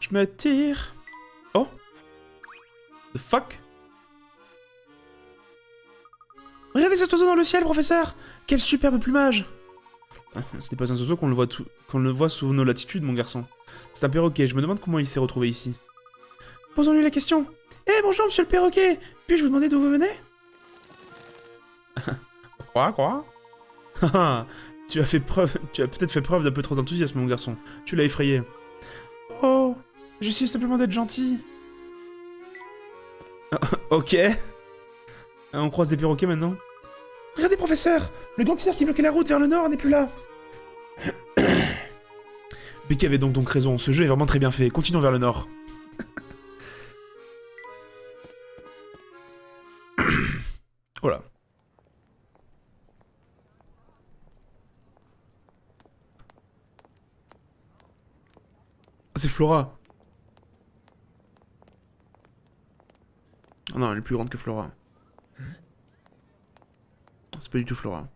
Je me tire. Oh? The fuck? Regardez cet oiseau dans le ciel, professeur! Quel superbe plumage! Ce n'est pas un oiseau qu'on le voit sous nos latitudes, mon garçon. C'est un perroquet, je me demande comment il s'est retrouvé ici. Posons-lui la question. Eh, bonjour, monsieur le perroquet! Puis-je vous demander d'où vous venez? Quoi? Tu as peut-être fait preuve d'un peu trop d'enthousiasme, mon garçon. Tu l'as effrayé. Oh, j'essaie simplement d'être gentil. Ok. On croise des perroquets maintenant. Regardez, professeur! Le gangster qui bloquait la route vers le nord n'est plus là. Becky avait donc raison, ce jeu est vraiment très bien fait. Continuons vers le nord. Voilà. Ah, c'est Flora. Oh non, elle est plus grande que Flora. C'est pas du tout Flora.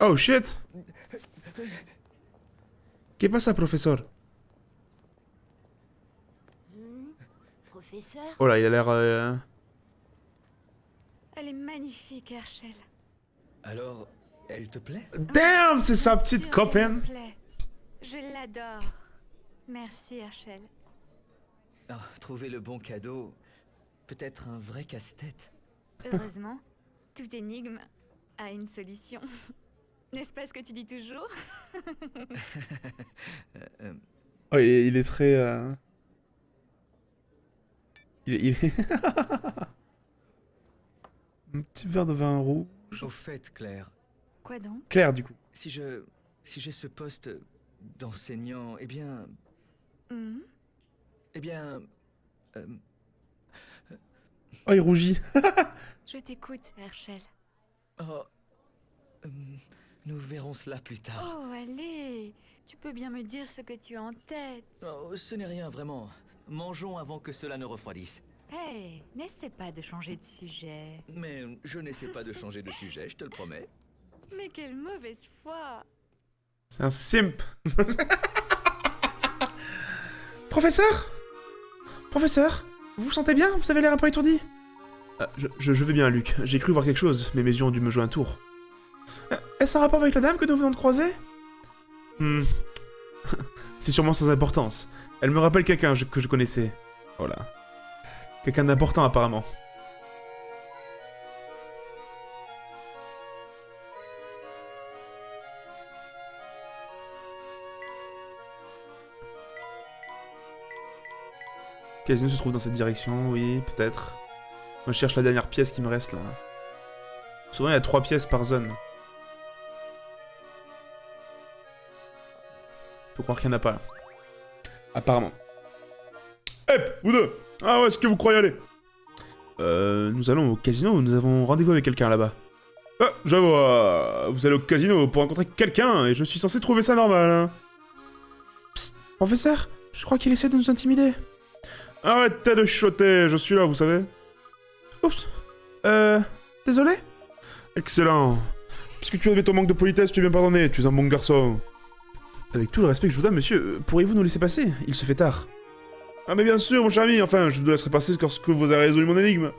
Oh shit! ¿Qué pasa, professeur? Professeur? Oh là, il a l'air... Elle est magnifique, Herschel. Alors, elle te plaît? Damn, c'est sa Bien petite sûr copaine! qu'elle me plaît. Je l'adore. Merci, Herschel. Ah, trouver le bon cadeau, peut-être un vrai casse-tête. Heureusement, toute énigme a une solution. N'est-ce pas ce que tu dis toujours? Oh, il est très... Il est... Un petit verre de vin rouge. Au fait, Claire, Quoi donc? Claire, du coup. si j'ai ce poste d'enseignant, eh bien... Mhm. Eh bien... Oh, il rougit. Je t'écoute, Herschel. oh, nous verrons cela plus tard. Oh, allez! Tu peux bien me dire ce que tu as en tête. Oh, ce n'est rien, vraiment. Mangeons avant que cela ne refroidisse. Hey, n'essaie pas de changer de sujet. Mais je n'essaie pas de changer de sujet, je te le promets. Mais quelle mauvaise foi! C'est un simp. Professeur? Professeur? Vous vous sentez bien? Vous avez l'air un peu étourdi. Je vais bien, Luc. J'ai cru voir quelque chose, mais mes yeux ont dû me jouer un tour. Est-ce un rapport avec la dame que nous venons de croiser? C'est sûrement sans importance. Elle me rappelle quelqu'un que je connaissais. Voilà. Quelqu'un d'important, apparemment. Casino se trouve dans cette direction, oui, peut-être. Moi, je cherche la dernière pièce qui me reste, là. Souvent, il y a 3 pièces par zone. Faut croire qu'il n'y en a pas. Apparemment. Hep, vous deux! Ah ouais, est-ce que vous croyez aller? Nous allons au casino, nous avons rendez-vous avec quelqu'un là-bas. Ah, je vois. Vous allez au casino pour rencontrer quelqu'un, et je suis censé trouver ça normal, hein. Psst, professeur, je crois qu'il essaie de nous intimider. Arrêtez de chuchoter, je suis là, vous savez. Oups. Désolé? Excellent. Puisque tu admets ton manque de politesse, tu es bien pardonné, tu es un bon garçon. Avec tout le respect que je vous donne, monsieur, pourriez-vous nous laisser passer? Il se fait tard. Ah mais bien sûr, mon cher ami, enfin, je vous laisserai passer lorsque vous avez résolu mon énigme.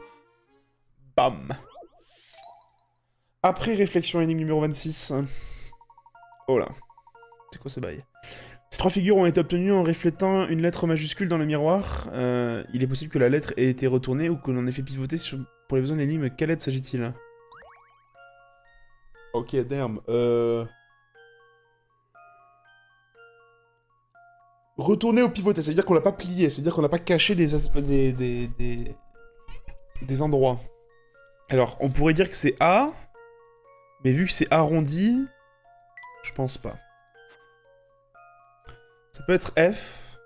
Bam. Après réflexion, énigme numéro 26. Oh là. C'est quoi ce bail? Ces 3 figures ont été obtenues en reflétant une lettre majuscule dans le miroir. Il est possible que la lettre ait été retournée ou que l'on ait fait pivoter pour les besoins de l'énigme. Quelle lettre s'agit-il? Ok, damn. Retourner au pivoté, ça veut dire qu'on l'a pas plié, ça veut dire qu'on n'a pas caché des aspects des endroits. Alors, on pourrait dire que c'est A, mais vu que c'est arrondi, je pense pas. Ça peut être F.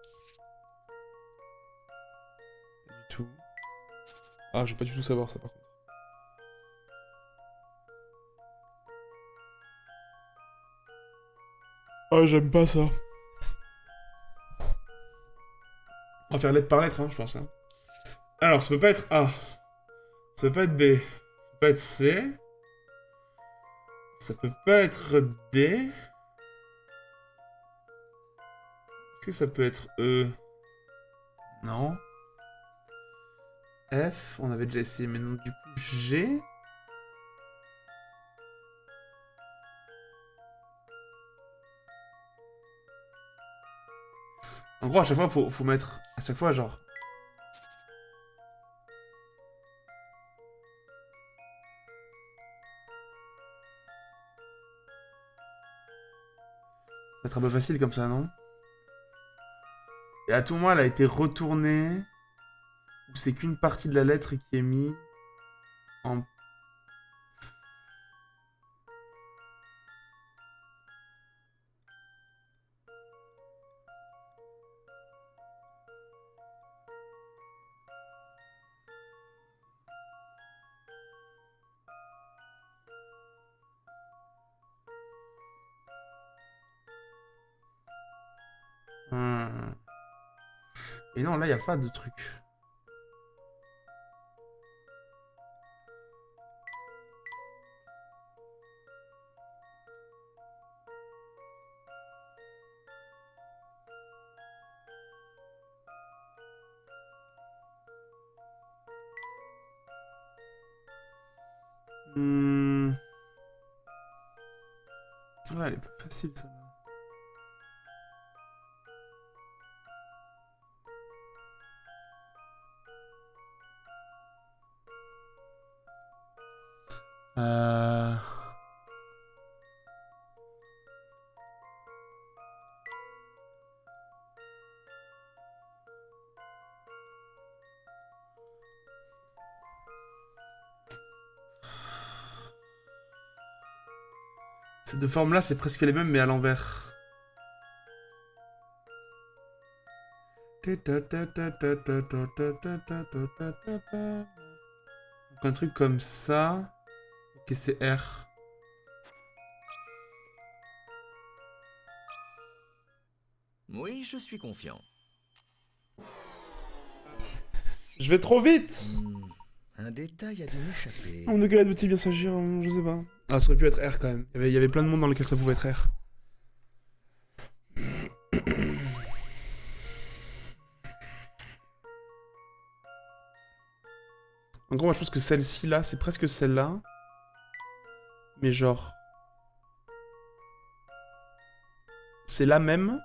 Pas du tout. Ah, je vais pas du tout savoir ça par contre. Ah, j'aime pas ça. On va faire lettre par lettre, hein, je pense. Hein. Alors, ça peut pas être A. Ça peut pas être B. Ça peut pas être C. Ça peut pas être D. Est-ce que ça peut être E? Non. F, on avait déjà essayé, mais non, du coup, G. En gros, à chaque fois, faut mettre... À chaque fois, genre... Ça va être un peu facile comme ça, non? Et à tout moment, elle a été retournée... Ou c'est qu'une partie de la lettre qui est mise en... Et non, là, il n'y a pas de truc. Ouais, elle est pas facile, ça. Euh... Ces deux formes-là, c'est presque les mêmes, mais à l'envers. Donc un truc comme ça. Ok, c'est R. Oui, je suis confiant. Je vais trop vite! Un détail a dû m'échapper. Mon degré de bien s'agir, je sais pas. Ah, ça aurait pu être R quand même. Il y avait plein de monde dans lequel ça pouvait être R. En gros, moi je pense que celle-ci là, c'est presque celle-là. Mais genre... C'est la même.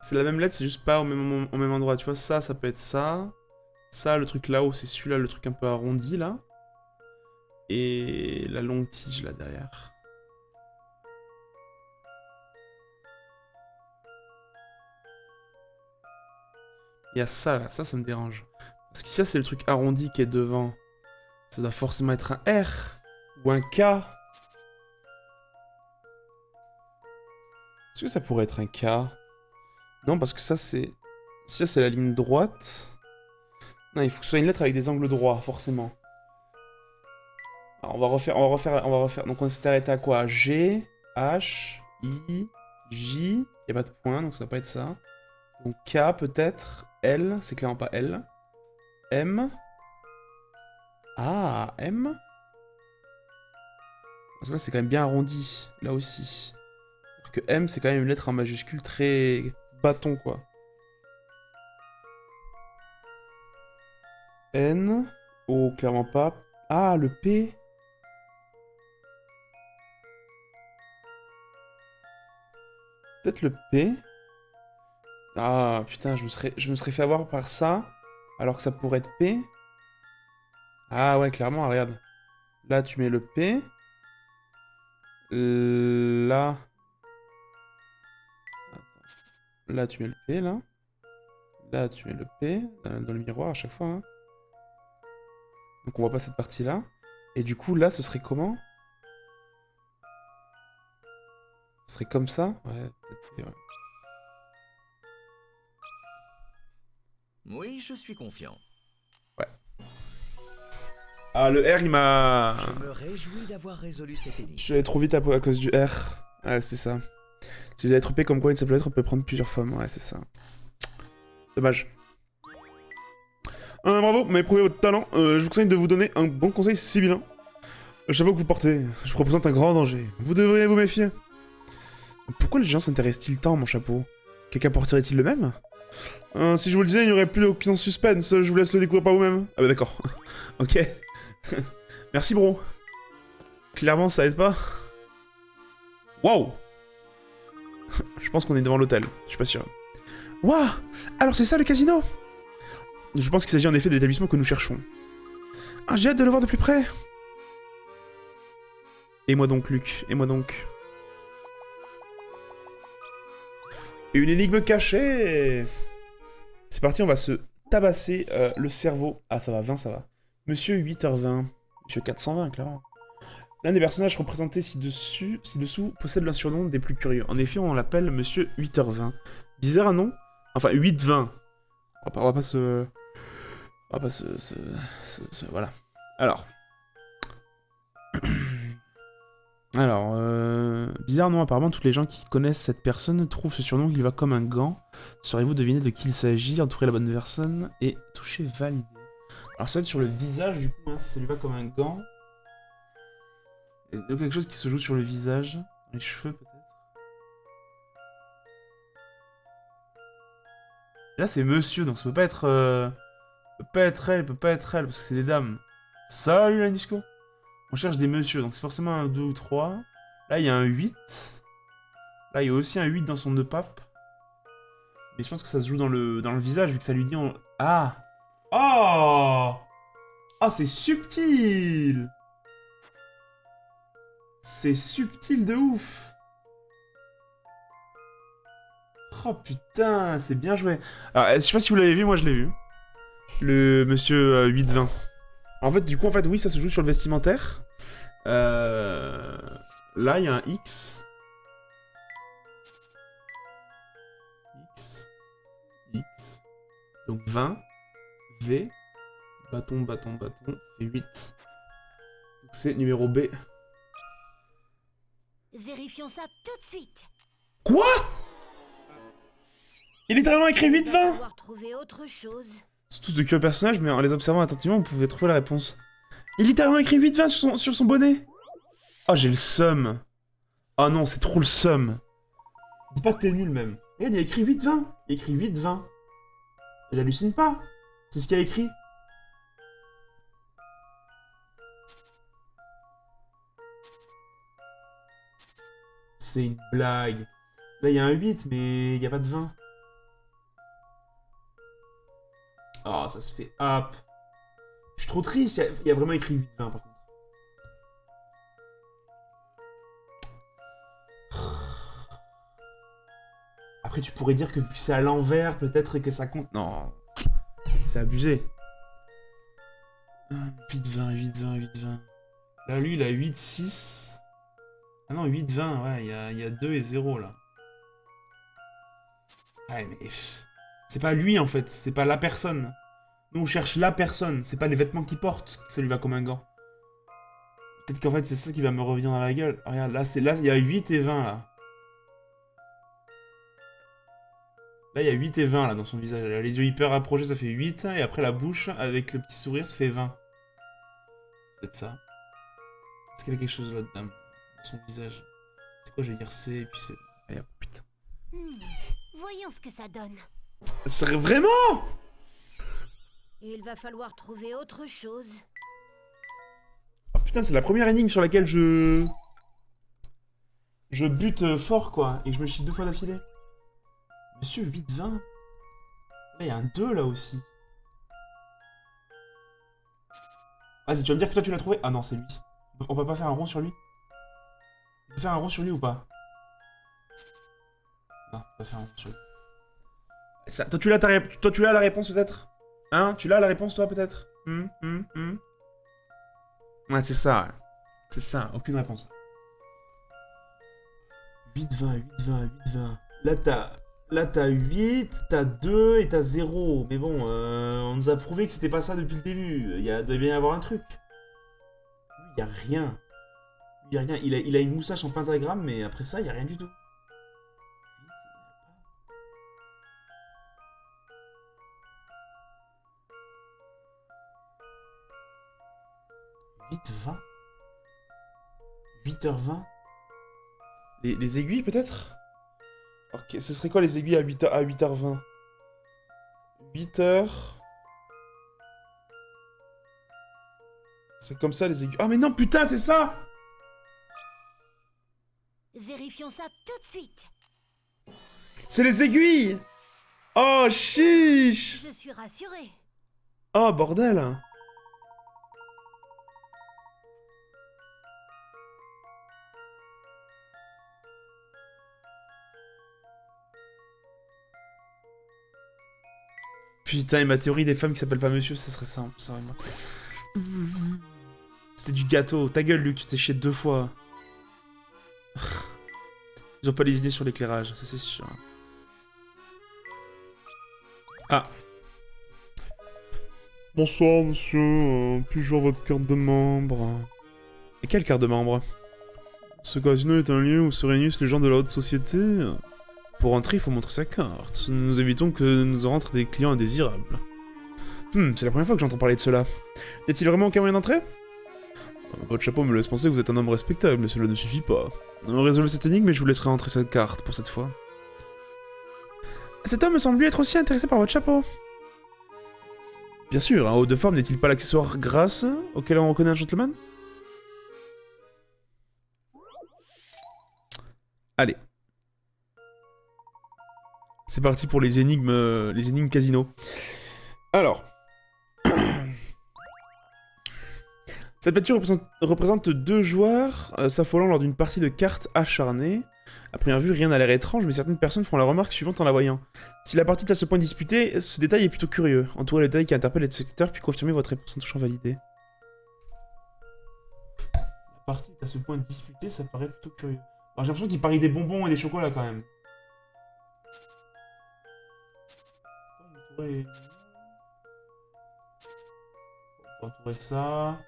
C'est la même lettre, c'est juste pas au même endroit. Tu vois, ça peut être ça. Ça, le truc là-haut, c'est celui-là, le truc un peu arrondi là. Et la longue tige là derrière. Il y a ça là, ça me dérange. Parce que si ça c'est le truc arrondi qui est devant, ça doit forcément être un R ou un K. Est-ce que ça pourrait être un K? Non, parce que ça c'est... Si ça c'est la ligne droite... Non, il faut que ce soit une lettre avec des angles droits, forcément. Alors, on va refaire. Donc on s'est arrêté à quoi? G, H, I, J. Il n'y a pas de point, donc ça va pas être ça. Donc K peut-être. L, c'est clairement pas L. M. Ah, M. Parce que là, c'est quand même bien arrondi, là aussi. Alors que M, c'est quand même une lettre en majuscule très bâton, quoi. N. O, clairement pas. Ah, le P. Peut-être le P. Ah, putain, je me serais fait avoir par ça, alors que ça pourrait être P. Ah ouais, clairement, regarde. Là, tu mets le P. Là... Là, tu mets le P, là. Là, tu mets le P dans le miroir à chaque fois. Hein. Donc, on voit pas cette partie-là. Et du coup, là, ce serait comment? Ce serait comme ça? Ouais, peut-être. Ouais. Oui, je suis confiant. Ah, le R, il m'a... Je me réjouis d'avoir résolu cette énigme. Je suis allé trop vite à cause du R. Ouais, c'est ça. C'est la lettre P comme quoi une simple lettre peut prendre plusieurs formes. Ouais, c'est ça. Dommage. Bravo, vous m'avez prouvé votre talent. Je vous conseille de vous donner un bon conseil sibyllin. Le chapeau que vous portez, je vous représente un grand danger. Vous devriez vous méfier. Pourquoi les gens s'intéressent-ils tant à mon chapeau? Quelqu'un porterait-il le même? Si je vous le disais, il n'y aurait plus aucun suspense. Je vous laisse le découvrir par vous-même. Ah bah d'accord. Ok. Merci, bro. Clairement, ça aide pas. Waouh. Je pense qu'on est devant l'hôtel. Je suis pas sûr. Waouh. Alors c'est ça le casino? Je pense qu'il s'agit en effet de l'établissement que nous cherchons. Ah, j'ai hâte de le voir de plus près. Et moi donc, Luc. Et moi donc. Une énigme cachée. C'est parti, on va se tabasser le cerveau. Ah, ça va, 20, ça va. Monsieur 8h20. Monsieur 420, clairement. L'un des personnages représentés ci-dessous possède l'un surnom des plus curieux. En effet, on l'appelle Monsieur 8h20. Bizarre, non? Enfin, 8-20. On va pas se... On va pas se... Voilà. Alors... Bizarre, non? Apparemment, tous les gens qui connaissent cette personne trouvent ce surnom qui lui va comme un gant. Saurez-vous deviner de qui il s'agit, entourer la bonne personne et toucher valider. Alors ça va être sur le visage, du coup, hein, si ça lui va comme un gant. Il y a quelque chose qui se joue sur le visage. Les cheveux, peut-être. Là, c'est monsieur, donc ça peut pas être... peut pas être elle, peut pas être elle, parce que c'est des dames. Salut, la disco. On cherche des messieurs, donc c'est forcément un 2 ou 3. Là, il y a un 8. Là, il y a aussi un 8 dans son nœud pape. Mais je pense que ça se joue dans le visage, vu que ça lui dit... Ah! Oh! Ah, c'est subtil! C'est subtil de ouf! Oh putain, c'est bien joué. Alors, je sais pas si vous l'avez vu, moi je l'ai vu. Le monsieur 8-20. En fait, du coup, oui, ça se joue sur le vestimentaire. Là, il y a un X. X. Donc 20. V. Bâton, bâton, bâton. Ça fait 8. Donc c'est numéro B. Vérifions ça tout de suite. Quoi? Il est littéralement écrit Il va 8-20. falloir trouver autre chose. C'est tous de curieux personnages, mais en les observant attentivement, vous pouvez trouver la réponse. Il est littéralement écrit 8-20 sur son bonnet. Oh, j'ai le seum. Oh non, c'est trop le seum. Dis pas que t'es nul, même. Regarde, il y a écrit 8-20. Il y a écrit 8-20. J'hallucine pas. C'est ce qu'il y a écrit. C'est une blague. Là, il y a un 8, mais il n'y a pas de 20. Oh, ça se fait hop. Je suis trop triste, il y a vraiment écrit 8-20 par contre. Après, tu pourrais dire que vu que c'est à l'envers, peut-être que ça compte. Non, c'est abusé. 8-20, 8-20, 8-20. Là, lui, il a 8-6. Ah non, 8-20, ouais, il y a 2 et 0 là. Ouais, mais... C'est pas lui en fait, c'est pas la personne. Nous on cherche la personne, c'est pas les vêtements qu'il porte, ça lui va comme un gant. Peut-être qu'en fait c'est ça qui va me revenir dans la gueule. Regarde, là il y a 8 et 20 là. Là il y a 8 et 20 là dans son visage. Elle a les yeux hyper rapprochés, ça fait 8. Et après la bouche avec le petit sourire, ça fait 20. Peut-être ça. Est-ce qu'il y a quelque chose là-dedans dans son visage? C'est quoi, je vais dire C et puis c'est... Ah, putain. Voyons ce que ça donne. C'est vraiment? Il va falloir trouver autre chose. Oh putain, c'est la première énigme sur laquelle je bute fort quoi, et je me chie 2 fois d'affilée. Monsieur 8-20. Là, il y a un 2 là aussi. Vas-y, tu vas me dire que toi tu l'as trouvé? Ah non, c'est lui. On peut pas faire un rond sur lui? On peut faire un rond sur lui ou pas? Non, on peut pas faire un rond sur lui. Ça, toi, tu l'as toi, tu l'as la réponse, peut-être? Hein? Tu l'as la réponse, toi, peut-être? Ouais, c'est ça, ouais. C'est ça, aucune réponse. 8-20, 8-20, 8-20. Là, t'as 8, t'as 2 et t'as 0. Mais bon, on nous a prouvé que c'était pas ça depuis le début. Doit bien y avoir un truc. Il y a rien. Il y a rien. Il a une moustache en pentagramme, mais après ça, il y a rien du tout. 8-20. 8h20. Les aiguilles, peut-être? Ok, ce serait quoi les aiguilles à 8h20? 8h... C'est comme ça les aiguilles. Ah mais non, putain, c'est ça! Vérifions ça tout de suite. C'est les aiguilles! Oh, chiche! Je suis rassurée. Oh, bordel! Putain, et ma théorie des femmes qui s'appellent pas monsieur, ça serait simple, ça vraiment. C'était du gâteau. Ta gueule, Luc, tu t'es chié 2 fois. Ils ont pas les idées sur l'éclairage, ça c'est sûr. Ah. Bonsoir, monsieur. Puis-je voir votre carte de membre? Et quelle carte de membre? Ce casino est un lieu où se réunissent les gens de la haute société. Pour entrer, il faut montrer sa carte. Nous évitons que nous rentrent des clients indésirables. C'est la première fois que j'entends parler de cela. Y a-t-il vraiment aucun moyen d'entrer? Votre chapeau me laisse penser que vous êtes un homme respectable, mais cela ne suffit pas. Résolvez cette énigme et je vous laisserai entrer cette carte pour cette fois. Cet homme me semble lui être aussi intéressé par votre chapeau. Bien sûr, un haut de forme n'est-il pas l'accessoire grâce auquel on reconnaît un gentleman? Allez. C'est parti pour les énigmes casino. Alors. Cette peinture représente 2 joueurs s'affolant lors d'une partie de cartes acharnée. À première vue, rien n'a l'air étrange, mais certaines personnes font la remarque suivante en la voyant. Si la partie est à ce point disputée, ce détail est plutôt curieux. Entourez le détail qui interpelle les spectateurs, puis confirmez votre réponse en touchant valider. La partie est à ce point disputée, ça paraît plutôt curieux. J'ai l'impression qu'il parie des bonbons et des chocolats quand même. On peut entourer ça.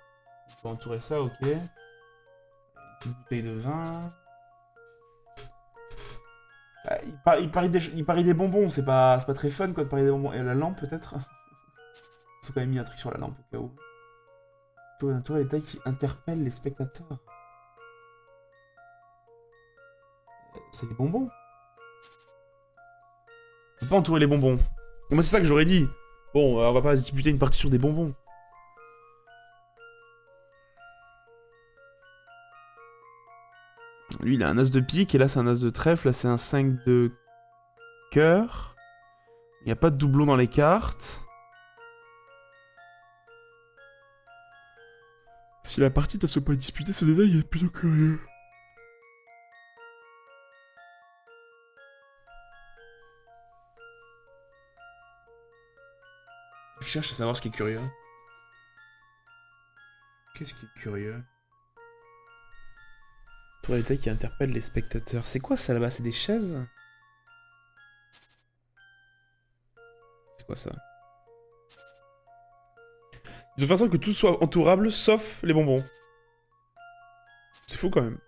On peut entourer ça, ok. Une petite bouteille de vin. Il parie des bonbons, c'est pas très fun quoi de parier des bonbons. Et la lampe peut-être? Ils ont quand même mis un truc sur la lampe au cas où. Pour entourer les détails qui interpellent les spectateurs. C'est des bonbons. On peut pas entourer les bonbons. Moi c'est ça que j'aurais dit. Bon, on va pas se disputer une partie sur des bonbons. Lui, il a un as de pique, et là, c'est un as de trèfle. Là, c'est un 5 de cœur. Il n'y a pas de doublon dans les cartes. Si la partie ne se pas disputée, ce détail est plutôt curieux. Je cherche à savoir ce qui est curieux. Qu'est-ce qui est curieux? Pour les détails qui interpellent les spectateurs. C'est quoi ça là-bas? C'est des chaises? C'est quoi ça? De façon que tout soit entourable, sauf les bonbons. C'est fou quand même.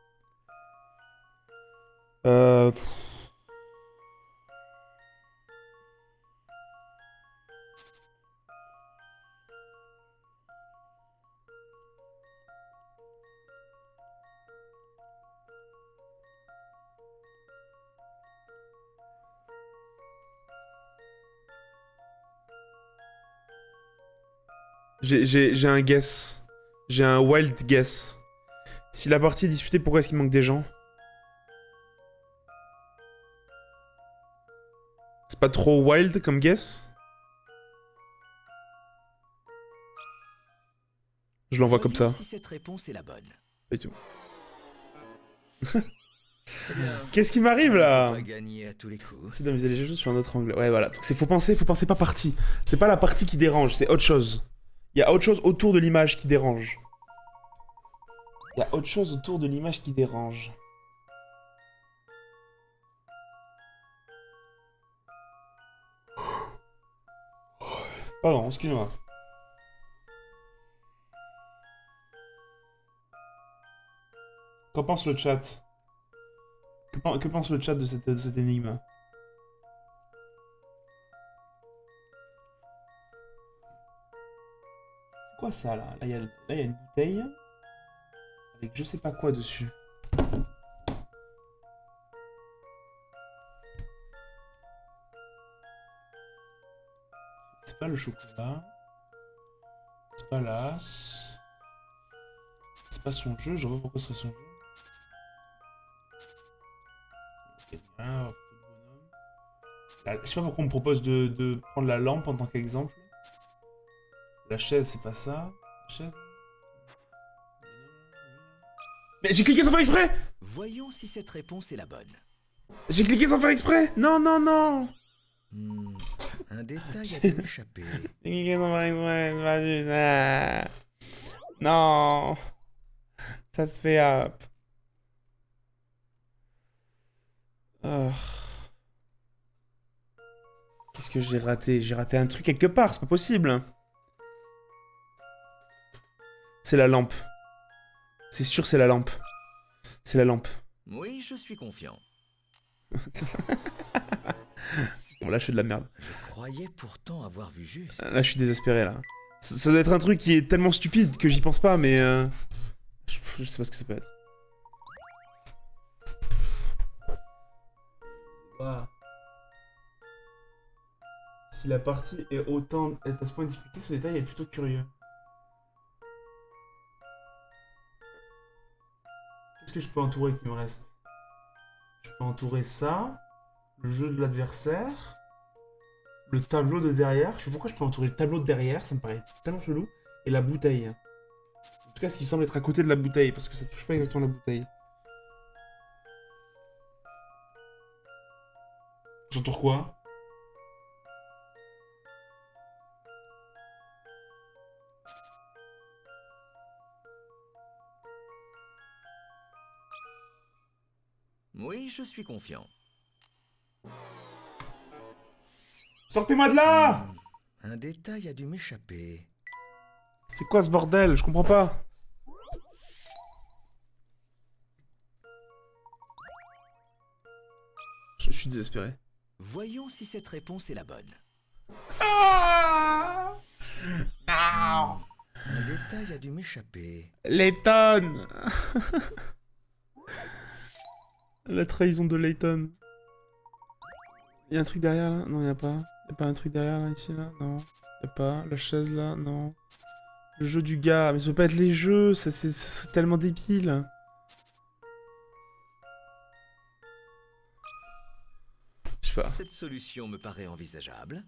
J'ai un guess. J'ai un wild guess. Si la partie est disputée, pourquoi est-ce qu'il manque des gens? C'est pas trop wild comme guess? Je l'envoie comme ça. Si cette réponse est la bonne. Pas du tout. Très bien. Qu'est-ce qui m'arrive On là? peut pas gagner à tous les coups. C'est d'amuser les jeux sur un autre angle. Ouais, voilà. Donc faut penser pas partie. C'est pas la partie qui dérange, c'est autre chose. Il y a autre chose autour de l'image qui dérange. Il y a autre chose autour de l'image qui dérange. Pardon, excuse-moi. Qu'en pense le chat? Que pense le chat de cette énigme? C'est quoi ça là? Là, il y a une bouteille avec je sais pas quoi dessus. C'est pas le chocolat. C'est pas l'as. C'est pas son jeu, je vois pas pourquoi ce serait son jeu. Ok, bien, je sais pas pourquoi on me propose de prendre la lampe en tant qu'exemple. La chaise, c'est pas ça. La chaise. Mais j'ai cliqué sans faire exprès! Voyons si cette réponse est la bonne. J'ai cliqué sans faire exprès! Non, non, non! Un détail a dû m'échapper. J'ai cliqué sans faire exprès, c'est pas juste. Ah. Non! Ça se fait hop. Oh. Qu'est-ce que j'ai raté? J'ai raté un truc quelque part, c'est pas possible. C'est la lampe. C'est sûr, c'est la lampe. C'est la lampe. Oui, je suis confiant. Bon, là, je fais de la merde. Je croyais pourtant avoir vu juste. Là, je suis désespéré, là. Ça doit être un truc qui est tellement stupide que j'y pense pas, mais... je sais pas ce que ça peut être. Wow. Si la partie est à ce point disputée, ce détail est plutôt curieux. Qu'est-ce que je peux entourer qui me reste? Je peux entourer ça, le jeu de l'adversaire, le tableau de derrière. Je sais pas pourquoi je peux entourer le tableau de derrière, ça me paraît tellement chelou. Et la bouteille. En tout cas, ce qui semble être à côté de la bouteille, parce que ça touche pas exactement la bouteille. J'entoure quoi? Oui, je suis confiant. Sortez-moi de là! Un détail a dû m'échapper. C'est quoi ce bordel? Je comprends pas. Je suis désespéré. Voyons si cette réponse est la bonne. Ah non! Un détail a dû m'échapper. Layton! La trahison de Layton. Il y a un truc derrière là? Non, il n'y a pas. Il a pas un truc derrière là, ici là? Non. Il n'y a pas. La chaise là? Non. Le jeu du gars. Mais ça peut pas être les jeux, ça c'est tellement débile. Je sais pas. Cette solution me paraît envisageable.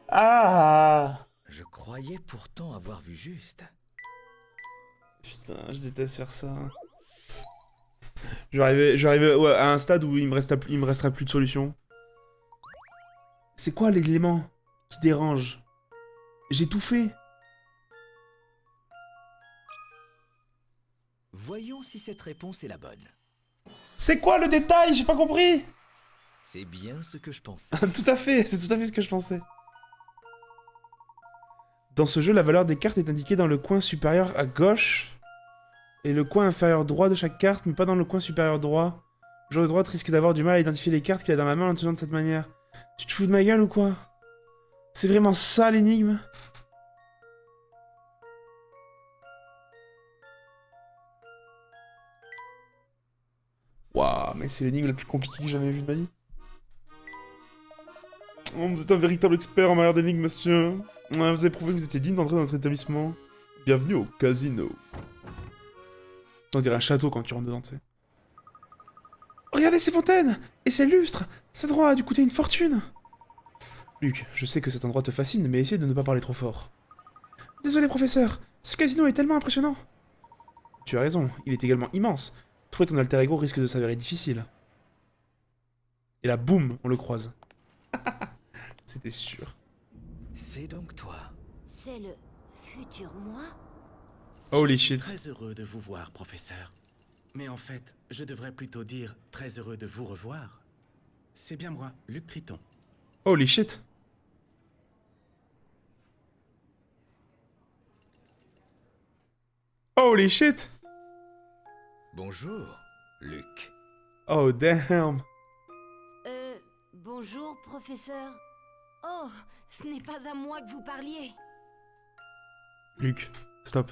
Ah! Je croyais pourtant avoir vu juste. Putain, je déteste faire ça. Je vais arriver ouais, à un stade où il me restera plus de solution. C'est quoi l'élément qui dérange? J'ai tout fait. Voyons si cette réponse est la bonne. C'est quoi le détail? J'ai pas compris. C'est bien ce que je pensais. Tout à fait, c'est tout à fait ce que je pensais. Dans ce jeu, la valeur des cartes est indiquée dans le coin supérieur à gauche et le coin inférieur droit de chaque carte, mais pas dans le coin supérieur droit. Le joueur de droite risque d'avoir du mal à identifier les cartes qu'il a dans la main en tenant de cette manière. Tu te fous de ma gueule ou quoi? C'est vraiment ça l'énigme? Waouh, mais c'est l'énigme la plus compliquée que j'ai jamais vue de ma vie. Oh, vous êtes un véritable expert en matière d'énigmes, monsieur. Ouais, vous avez prouvé que vous étiez digne d'entrer dans notre établissement. Bienvenue au casino. On dirait un château quand tu rentres dedans, tu sais. Regardez ces fontaines! Et ces lustres! Cet endroit a dû coûter une fortune! Luc, je sais que cet endroit te fascine, mais essaye de ne pas parler trop fort. Désolé, professeur. Ce casino est tellement impressionnant. Tu as raison, il est également immense. Trouver ton alter ego risque de s'avérer difficile. Et là, boum, on le croise. C'était sûr. C'est donc toi. C'est le futur moi? Holy Je suis shit. très heureux de vous voir, professeur. Mais en fait, je devrais plutôt dire très heureux de vous revoir. C'est bien moi, Luc Triton. Holy shit. Holy shit. Bonjour, Luc. Oh damn. Bonjour, professeur. Oh, ce n'est pas à moi que vous parliez. Luc, stop.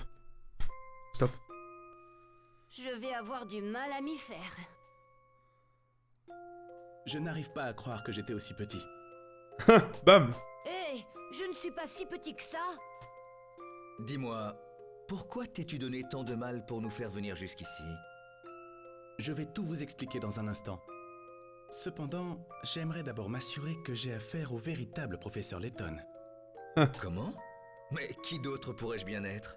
Stop. Je vais avoir du mal à m'y faire. Je n'arrive pas à croire que j'étais aussi petit. Bam. Hé, je ne suis pas si petit que ça. Dis-moi, pourquoi t'es-tu donné tant de mal pour nous faire venir jusqu'ici? Je vais tout vous expliquer dans un instant. Cependant, j'aimerais d'abord m'assurer que j'ai affaire au véritable professeur Layton. Comment? Mais qui d'autre pourrais-je bien être?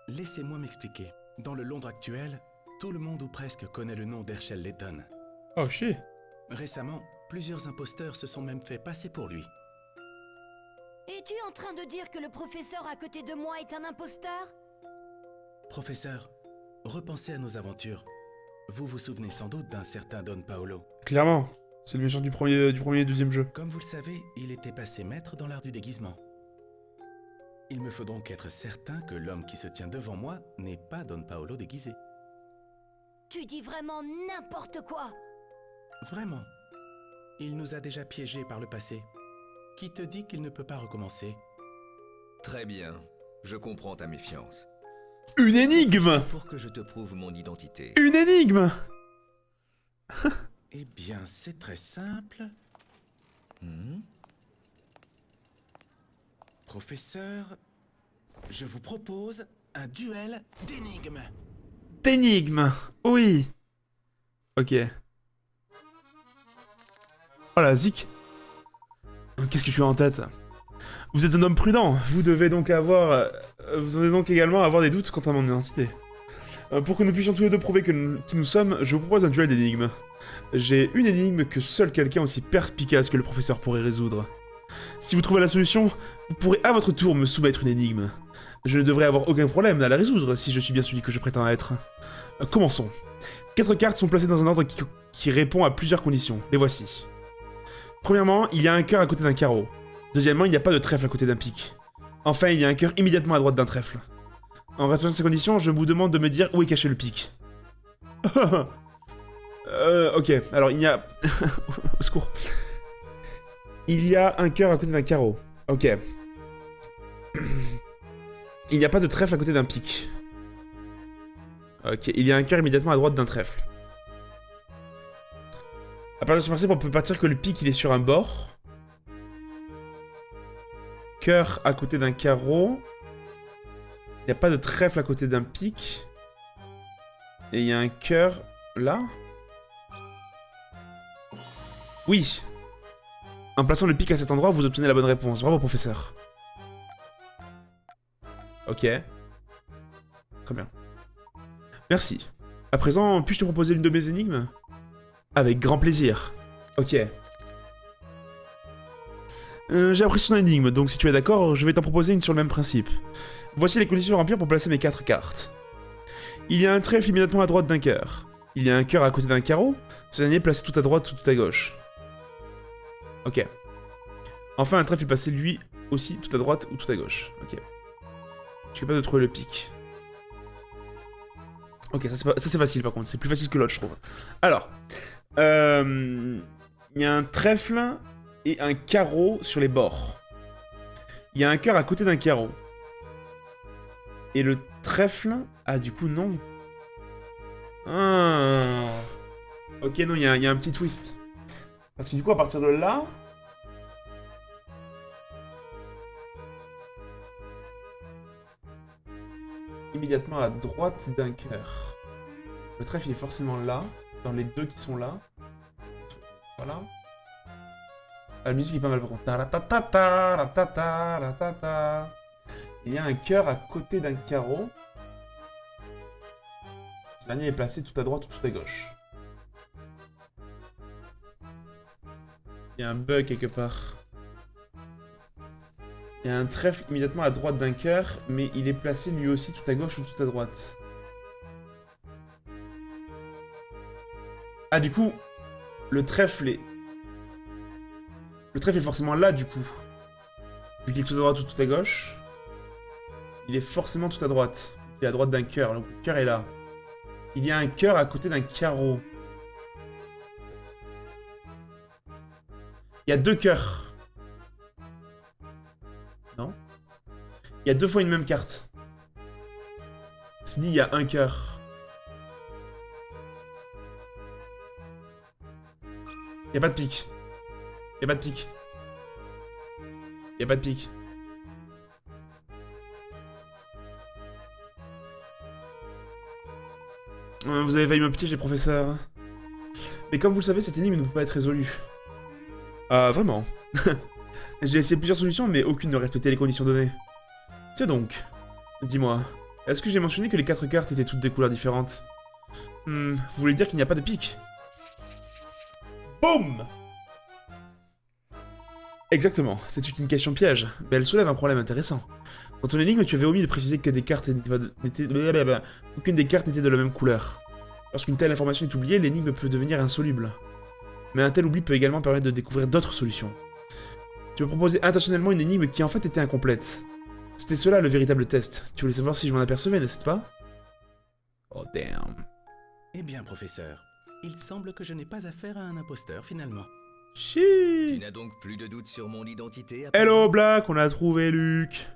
Laissez-moi m'expliquer. Dans le Londres actuel, tout le monde ou presque connaît le nom d'Herschel Layton. Oh shit. Récemment, plusieurs imposteurs se sont même fait passer pour lui. Es-tu en train de dire que le professeur à côté de moi est un imposteur? Professeur, repensez à nos aventures. Vous vous souvenez sans doute d'un certain Don Paolo. Clairement. C'est le méchant du premier et deuxième jeu. Comme vous le savez, il était passé maître dans l'art du déguisement. Il me faut donc être certain que l'homme qui se tient devant moi n'est pas Don Paolo déguisé. Tu dis vraiment n'importe quoi. Vraiment. Il nous a déjà piégés par le passé. Qui te dit qu'il ne peut pas recommencer? Très bien, je comprends ta méfiance. Une énigme. Pour que je te prouve mon identité. Une énigme. Eh bien, c'est très simple. Hmm? Professeur, je vous propose un duel d'énigmes. D'énigme. Oui. Ok. Oh la zik. Qu'est-ce que tu as en tête? Vous êtes un homme prudent. Vous devez donc également avoir des doutes quant à mon identité. Pour que nous puissions tous les deux prouver qui nous sommes, je vous propose un duel d'énigmes. J'ai une énigme que seul quelqu'un aussi perspicace que le professeur pourrait résoudre. Si vous trouvez la solution, vous pourrez à votre tour me soumettre une énigme. Je ne devrais avoir aucun problème à la résoudre si je suis bien celui que je prétends être. Commençons. 4 cartes sont placées dans un ordre qui répond à plusieurs conditions. Les voici. Premièrement, il y a un cœur à côté d'un carreau. Deuxièmement, il n'y a pas de trèfle à côté d'un pic. Enfin, il y a un cœur immédiatement à droite d'un trèfle. En respectant ces conditions, je vous demande de me dire où est caché le pic. Ok, alors il y a... Au secours. Il y a un cœur à côté d'un carreau. Ok. Il n'y a pas de trèfle à côté d'un pic. Ok, il y a un cœur immédiatement à droite d'un trèfle. À partir de ce principe, on peut partir que le pic, il est sur un bord. Cœur à côté d'un carreau. Il n'y a pas de trèfle à côté d'un pic. Et il y a un cœur là. Oui. En plaçant le pic à cet endroit, vous obtenez la bonne réponse. Bravo, professeur. Ok. Très bien. Merci. À présent, puis-je te proposer l'une de mes énigmes? Avec grand plaisir. Ok. J'ai apprécié ton énigme, donc si tu es d'accord, je vais t'en proposer une sur le même principe. Voici les conditions à remplir pour placer mes 4 cartes. Il y a un trèfle immédiatement à droite d'un cœur. Il y a un cœur à côté d'un carreau. Ce dernier est placé tout à droite ou tout à gauche. Ok. Enfin, un trèfle est placé lui aussi tout à droite ou tout à gauche. Ok. Je suis capable de trouver le pic. Ok, ça c'est facile par contre. C'est plus facile que l'autre, je trouve. Alors. Il y a un trèfle et un carreau sur les bords. Il y a un cœur à côté d'un carreau. Et le trèfle... Ah, du coup, non. Ah. Ok, non, il y a un petit twist. Parce que du coup, à partir de là... Immédiatement à droite d'un cœur. Le trèfle, il est forcément là. Dans les deux qui sont là. Voilà. La musique est pas mal par contre. Il y a un cœur à côté d'un carreau. dernier est placé tout à droite ou tout à gauche. Il y a un bug quelque part. Il y a un trèfle immédiatement à droite d'un cœur, mais il est placé lui aussi tout à gauche ou tout à droite. Ah, du coup, le trèfle est... Le trèfle est forcément là, du coup. Vu qu'il est tout à droite ou tout à gauche, il est forcément tout à droite. Il est à droite d'un cœur, donc le cœur est là. Il y a un cœur à côté d'un carreau. Il y a 2 cœurs. Non? Il y a 2 fois une même carte. C'est dit, il y a un cœur. Il n'y a pas de pique. Il n'y a pas de pique. Il n'y a pas de pique. Vous avez failli me piéger, professeur. Mais comme vous le savez, cette énigme ne peut pas être résolue. Ah, vraiment? J'ai essayé plusieurs solutions, mais aucune ne respectait les conditions données. Tiens donc, dis-moi, est-ce que j'ai mentionné que les 4 cartes étaient toutes des couleurs différentes? Vous voulez dire qu'il n'y a pas de pique? Boum! Exactement, c'est une question piège, mais elle soulève un problème intéressant. Dans ton énigme, tu avais omis de préciser que des cartes n'étaient aucune des cartes n'était de la même couleur. Lorsqu'une telle information est oubliée, l'énigme peut devenir insoluble. Mais un tel oubli peut également permettre de découvrir d'autres solutions. Tu me proposais intentionnellement une énigme qui en fait était incomplète. C'était cela le véritable test. Tu voulais savoir si je m'en apercevais, n'est-ce pas? Oh damn. Eh bien, professeur, il semble que je n'ai pas affaire à un imposteur, finalement. Tu Chi. n'as donc plus de doute sur mon identité à Hello présent? Black, on a trouvé Luc.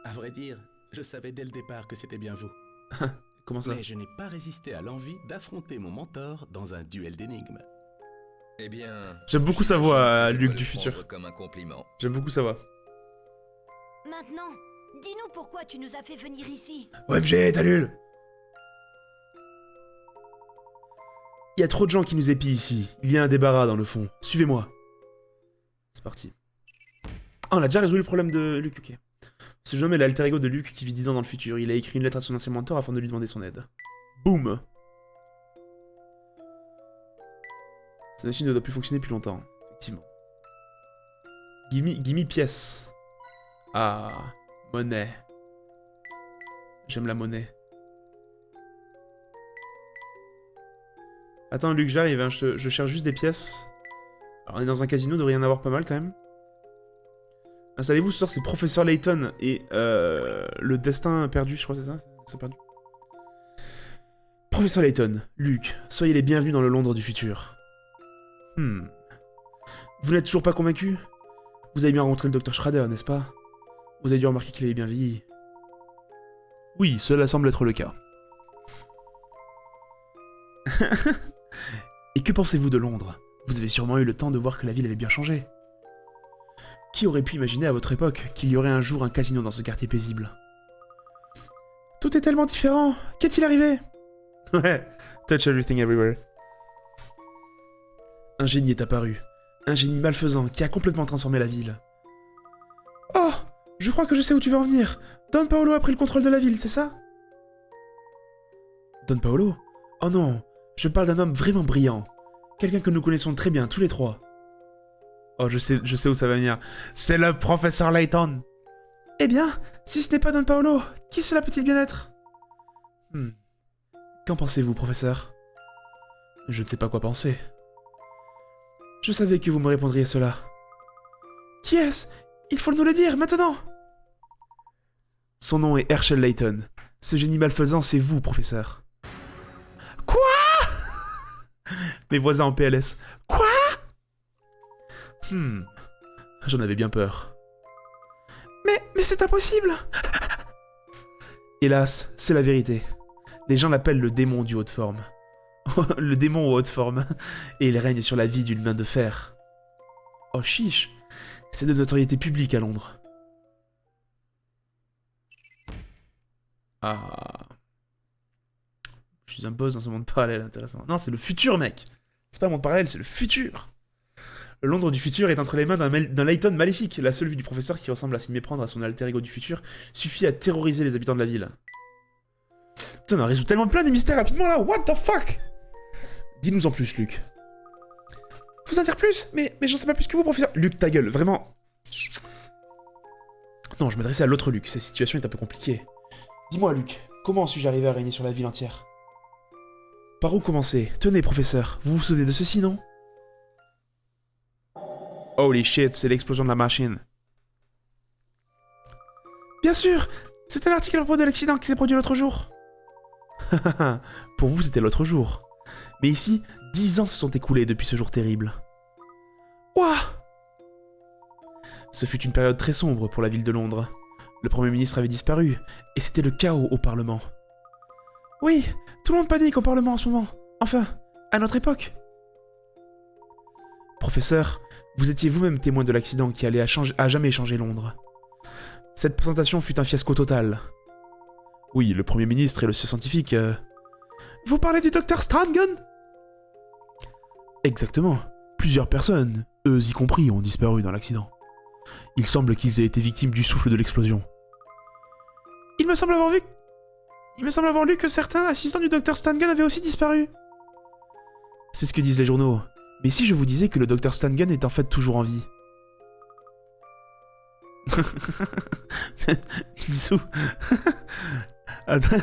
À vrai dire, je savais dès le départ que c'était bien vous. Comment ça? Mais je n'ai pas résisté à l'envie d'affronter mon mentor dans un duel d'énigmes. Eh bien... J'aime beaucoup sa j'imagine voix, que je Luc dois du le futur. prendre comme un compliment. J'aime beaucoup sa voix. Maintenant, dis-nous pourquoi tu nous as fait venir ici. OMG, t'as nul. Il y a trop de gens qui nous épient ici. Il y a un débarras dans le fond. Suivez-moi. C'est parti. Ah, on a déjà résolu le problème de Luc, ok. Ce jeune homme est l'alter ego de Luc qui vit 10 ans dans le futur. Il a écrit une lettre à son ancien mentor afin de lui demander son aide. Boum. Cette machine ne doit plus fonctionner depuis longtemps. Effectivement. Gimme pièce. Ah, monnaie. J'aime la monnaie. Attends, Luc, j'arrive, hein, je cherche juste des pièces. Alors, on est dans un casino, devrait y en avoir pas mal quand même. Installez-vous, ce soir, c'est Professeur Layton et le destin perdu, je crois que c'est ça? C'est perdu. Professeur Layton, Luc, soyez les bienvenus dans le Londres du futur. Vous n'êtes toujours pas convaincu? Vous avez bien rencontré le Dr Schrader, n'est-ce pas? Vous avez dû remarquer qu'il avait bien vieilli. Oui, cela semble être le cas. Et que pensez-vous de Londres? Vous avez sûrement eu le temps de voir que la ville avait bien changé. Qui aurait pu imaginer à votre époque qu'il y aurait un jour un casino dans ce quartier paisible? Tout est tellement différent. Qu'est-il arrivé? Ouais, touch everything everywhere. Un génie est apparu. Un génie malfaisant qui a complètement transformé la ville. Oh, je crois que je sais où tu veux en venir. Don Paolo a pris le contrôle de la ville, c'est ça? Don Paolo? Oh non, je parle d'un homme vraiment brillant. Quelqu'un que nous connaissons très bien, tous les trois. Oh, je sais où ça va venir. C'est le professeur Layton. Eh bien, si ce n'est pas Don Paolo, qui cela peut-il bien être? Qu'en pensez-vous, professeur? Je ne sais pas quoi penser. Je savais que vous me répondriez cela. Qui est-ce? Il faut nous le dire, maintenant! Son nom est Herschel Layton. Ce génie malfaisant, c'est vous, professeur. Quoi? Mes voisins en PLS. Quoi? J'en avais bien peur. Mais c'est impossible! Hélas, c'est la vérité. Les gens l'appellent le démon du haut de forme. Le démon aux hautes formes. Et il règne sur la vie d'une main de fer. Oh chiche! C'est de notoriété publique à Londres. Ah. Je suis un boss dans ce monde parallèle intéressant. Non, c'est le futur, mec! C'est pas un monde parallèle, c'est le futur! Le Londres du futur est entre les mains d'un Layton maléfique. La seule vue du professeur qui ressemble à s'y méprendre à son alter ego du futur suffit à terroriser les habitants de la ville. Putain, on résout tellement plein des mystères rapidement là, what the fuck? Dis-nous en plus, Luc. Vous en dire plus? Mais j'en sais pas plus que vous, professeur. Luc, ta gueule, vraiment. Non, je m'adressais à l'autre Luc, cette situation est un peu compliquée. Dis-moi, Luc, comment suis-je arrivé à régner sur la ville entière? Par où commencer? Tenez, professeur, vous vous souvenez de ceci, non? Holy shit, c'est l'explosion de la machine. Bien sûr! C'est un article à propos de l'accident qui s'est produit l'autre jour. Pour vous, c'était l'autre jour. Mais ici, 10 ans se sont écoulés depuis ce jour terrible. Ouah! Ce fut une période très sombre pour la ville de Londres. Le Premier ministre avait disparu, et c'était le chaos au Parlement. Oui, tout le monde panique au Parlement en ce moment. Enfin, à notre époque. Professeur, vous étiez vous-même témoin de l'accident qui allait à jamais changer Londres. Cette présentation fut un fiasco total. Oui, le Premier ministre et le scientifique... Vous parlez du Dr Strangun? Exactement. Plusieurs personnes, eux y compris, ont disparu dans l'accident. Il semble qu'ils aient été victimes du souffle de l'explosion. Il me semble avoir lu que certains assistants du Dr Stangun avaient aussi disparu. C'est ce que disent les journaux. Mais si je vous disais que le Dr Stangun est en fait toujours en vie? Bisous. Attends.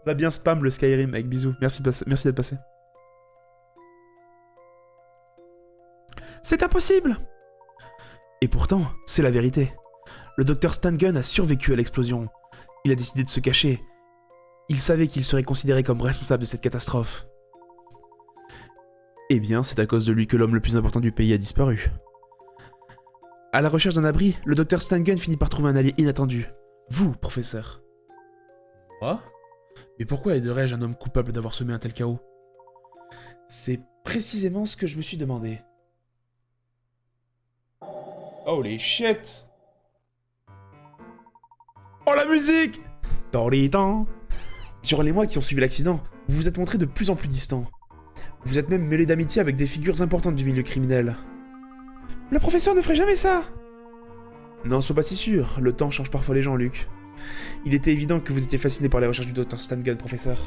Va bien spam le Skyrim avec bisous. Merci d'être passé. C'est impossible! Et pourtant, c'est la vérité. Le Dr Stangun a survécu à l'explosion. Il a décidé de se cacher. Il savait qu'il serait considéré comme responsable de cette catastrophe. Eh bien, c'est à cause de lui que l'homme le plus important du pays a disparu. À la recherche d'un abri, le Dr Stangun finit par trouver un allié inattendu. Vous, professeur. Quoi? Mais pourquoi aiderais-je un homme coupable d'avoir semé un tel chaos? C'est précisément ce que je me suis demandé. Holy shit! Oh la musique! Torlitan! Durant les mois qui ont suivi l'accident, vous vous êtes montré de plus en plus distant. Vous êtes même mêlé d'amitié avec des figures importantes du milieu criminel. Le professeur ne ferait jamais ça! Non, sois pas si sûr, le temps change parfois les gens, Luc. Il était évident que vous étiez fasciné par les recherches du Dr Stangun, professeur.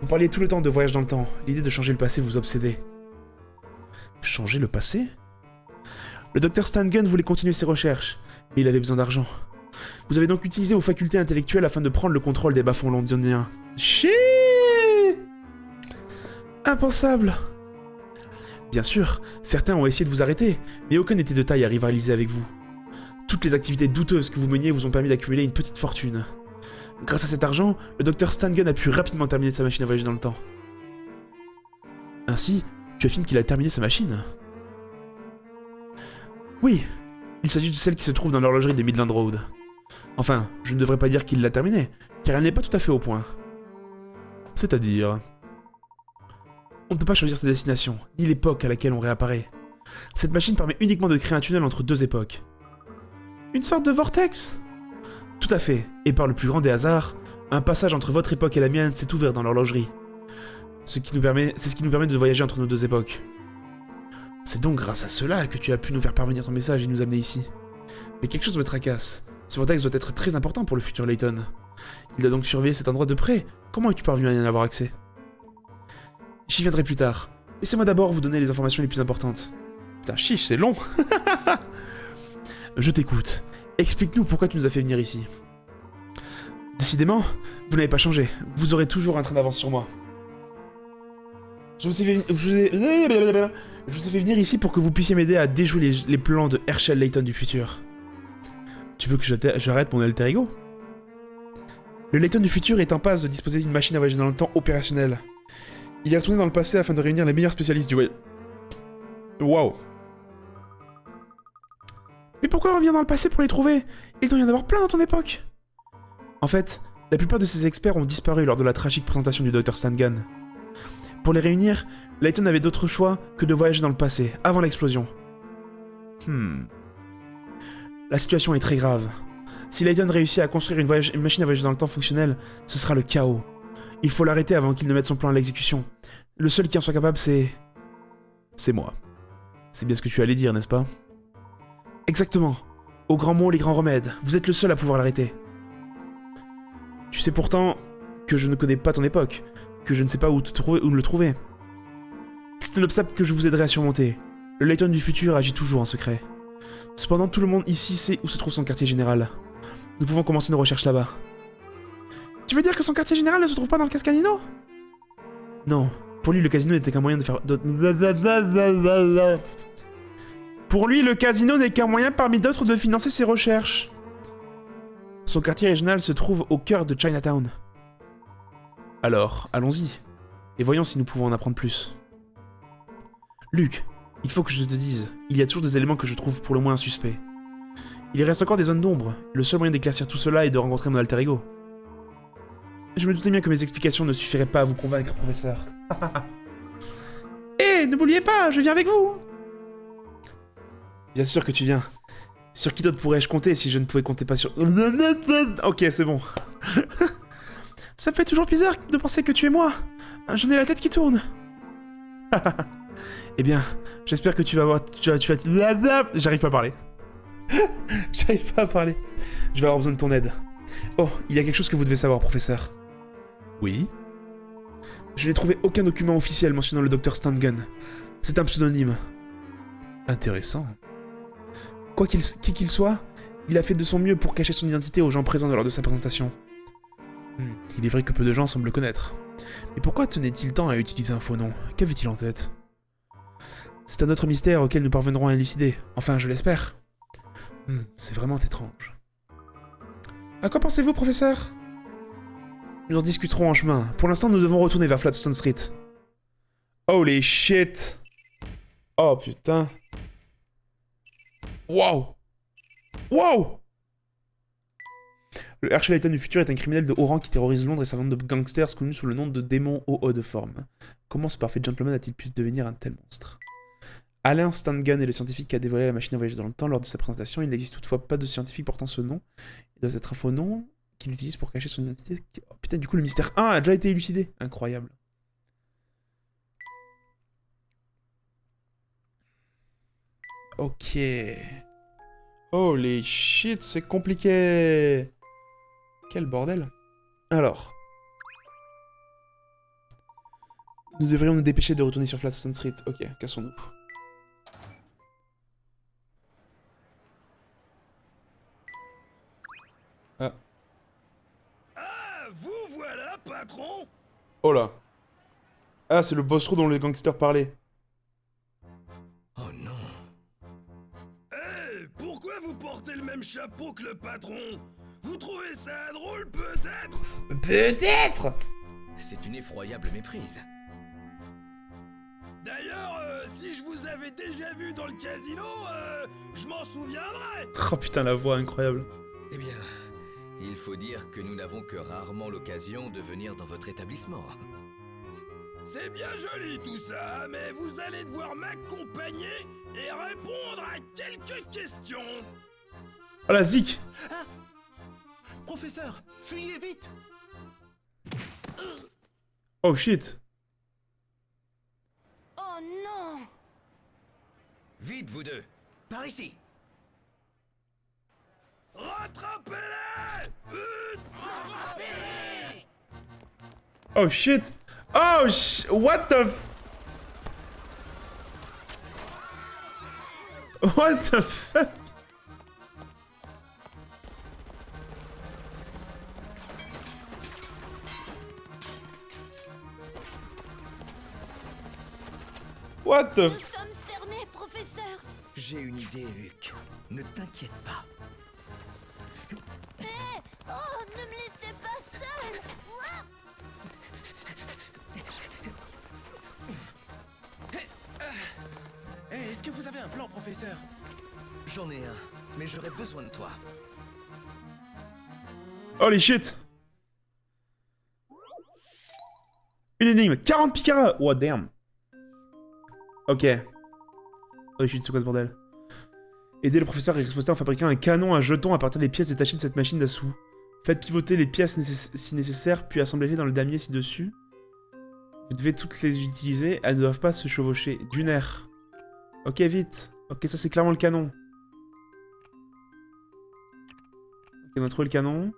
Vous parliez tout le temps de voyage dans le temps, l'idée de changer le passé vous obsédait. Changer le passé? Le Dr Stangun voulait continuer ses recherches, mais il avait besoin d'argent. Vous avez donc utilisé vos facultés intellectuelles afin de prendre le contrôle des bas-fonds londoniens. Chiii! Impensable! Bien sûr, certains ont essayé de vous arrêter, mais aucun n'était de taille à rivaliser avec vous. Toutes les activités douteuses que vous meniez vous ont permis d'accumuler une petite fortune. Grâce à cet argent, le Dr Stangun a pu rapidement terminer sa machine à voyager dans le temps. Ainsi, tu affirmes qu'il a terminé sa machine? Oui, il s'agit de celle qui se trouve dans l'horlogerie de Midland Road. Enfin, je ne devrais pas dire qu'il l'a terminée, car elle n'est pas tout à fait au point. C'est-à-dire... On ne peut pas choisir sa destination, ni l'époque à laquelle on réapparaît. Cette machine permet uniquement de créer un tunnel entre deux époques. Une sorte de vortex? Tout à fait, et par le plus grand des hasards, un passage entre votre époque et la mienne s'est ouvert dans l'horlogerie. C'est ce qui nous permet de voyager entre nos deux époques. C'est donc grâce à cela que tu as pu nous faire parvenir ton message et nous amener ici. Mais quelque chose me tracasse. Ce vortex doit être très important pour le futur Layton. Il doit donc surveiller cet endroit de près. Comment es-tu parvenu à y en avoir accès? J'y viendrai plus tard. Laissez-moi d'abord vous donner les informations les plus importantes. Putain, chiche, c'est long. Je t'écoute. Explique-nous pourquoi tu nous as fait venir ici. Décidément, vous n'avez pas changé. Vous aurez toujours un train d'avance sur moi. Je vous ai fait venir ici pour que vous puissiez m'aider à déjouer les plans de Herschel Layton du futur. Tu veux que j'arrête mon alter ego? Le Layton du futur est en passe de disposer d'une machine à voyager dans le temps opérationnelle. Il est retourné dans le passé afin de réunir les meilleurs spécialistes du voyage. Waouh. Mais pourquoi on revient dans le passé pour les trouver? Il doit y en avoir plein dans ton époque. En fait, la plupart de ces experts ont disparu lors de la tragique présentation du Dr Stangun. Pour les réunir, Layton n'avait d'autre choix que de voyager dans le passé, avant l'explosion. La situation est très grave. Si Layton réussit à construire une machine à voyager dans le temps fonctionnelle, ce sera le chaos. Il faut l'arrêter avant qu'il ne mette son plan à l'exécution. Le seul qui en soit capable, c'est moi. C'est bien ce que tu allais dire, n'est-ce pas? Exactement. Aux grands mots, les grands remèdes. Vous êtes le seul à pouvoir l'arrêter. Tu sais pourtant que je ne connais pas ton époque, que je ne sais pas où le trouver. C'est un obstacle que je vous aiderai à surmonter. Le Layton du futur agit toujours en secret. Cependant, tout le monde ici sait où se trouve son quartier général. Nous pouvons commencer nos recherches là-bas. Tu veux dire que son quartier général ne se trouve pas dans le casino? Non. Pour lui, le casino n'était qu'un moyen de faire... Pour lui, le casino n'est qu'un moyen parmi d'autres de financer ses recherches. Son quartier régional se trouve au cœur de Chinatown. Alors, allons-y. Et voyons si nous pouvons en apprendre plus. Luke, il faut que je te dise, il y a toujours des éléments que je trouve pour le moins suspects. Il reste encore des zones d'ombre. Le seul moyen d'éclaircir tout cela est de rencontrer mon alter ego. Je me doutais bien que mes explications ne suffiraient pas à vous convaincre, professeur. Hé, n'oubliez pas, je viens avec vous. Bien sûr que tu viens. Sur qui d'autre pourrais-je compter si je ne pouvais compter pas sur... Ok, c'est bon. Ça me fait toujours bizarre de penser que tu es moi. J'en ai la tête qui tourne. Eh bien, j'espère que tu vas voir... J'arrive pas à parler. J'arrive pas à parler. Je vais avoir besoin de ton aide. Oh, il y a quelque chose que vous devez savoir, professeur. Oui? Je n'ai trouvé aucun document officiel mentionnant le docteur Stangun. C'est un pseudonyme. Intéressant. Qui qu'il soit, il a fait de son mieux pour cacher son identité aux gens présents lors de sa présentation. Il est vrai que peu de gens semblent le connaître. Mais pourquoi tenait-il tant à utiliser un faux nom? Qu'avait-il en tête? C'est un autre mystère auquel nous parviendrons à élucider. Enfin, je l'espère. C'est vraiment étrange. À quoi pensez-vous, professeur? Nous en discuterons en chemin. Pour l'instant, nous devons retourner vers Flatstone Street. Holy shit! Oh putain. Wow! Wow! Le Herschel Layton du futur est un criminel de haut rang qui terrorise Londres et sa bande de gangsters connu sous le nom de démon aux hautes formes. Comment ce parfait gentleman a-t-il pu devenir un tel monstre? Alain Stangun est le scientifique qui a dévoilé la machine à voyager dans le temps lors de sa présentation. Il n'existe toutefois pas de scientifique portant ce nom. Il doit être un faux nom qu'il utilise pour cacher son identité. Oh, putain, du coup, le mystère 1 a déjà été élucidé. Incroyable. Ok. Holy shit, c'est compliqué. Quel bordel. Alors. Nous devrions nous dépêcher de retourner sur Flatstone Street. Ok, cassons-nous. Ah. Ah, vous voilà, patron! Oh là. Ah, c'est le boss roux dont les gangsters parlaient. Oh non. Hé, pourquoi vous portez le même chapeau que le patron? Vous trouvez ça drôle, peut-être? Peut-être. C'est une effroyable méprise. D'ailleurs, si je vous avais déjà vu dans le casino, je m'en souviendrai. Oh putain, la voix incroyable. Eh bien, il faut dire que nous n'avons que rarement l'occasion de venir dans votre établissement. C'est bien joli tout ça, mais vous allez devoir m'accompagner et répondre à quelques questions. Oh la zik. Ah! Professeur, fuyez vite! Oh shit. Oh non! Vite, vous deux. Par ici. Rattrapez-les! Rattrapez-les! Oh shit. Oh what the What the fuck? What the Nous sommes cernés, professeur! J'ai une idée, Luc. Ne t'inquiète pas. Hé! Oh, ne me laissez pas seul! Ouah! Hey, est-ce que vous avez un plan, professeur? J'en ai un, mais j'aurais besoin de toi. Holy shit. Une énigme, 40 picaras. Oh damn. Ok. Holy shit, c'est quoi ce bordel? Aider le professeur à riposter en fabriquant un canon à jetons à partir des pièces détachées de cette machine d'assaut. Faites pivoter les pièces si nécessaire, puis assemblez-les dans le damier ci-dessus. Vous devez toutes les utiliser, elles ne doivent pas se chevaucher. D'une aire. Ok, vite. Ok, ça c'est clairement le canon. Ok, on a trouvé le canon.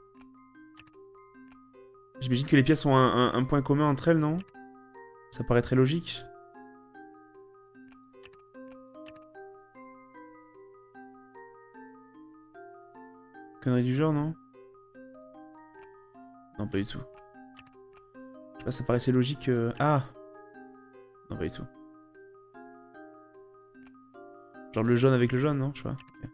J'imagine que les pièces ont un point commun entre elles, non? Ça paraît très logique. Connerie du genre, non? Non, pas du tout. Je sais pas, ça paraissait logique... Ah! Non, pas du tout. Genre le jaune avec le jaune, non? Je sais pas. Ok.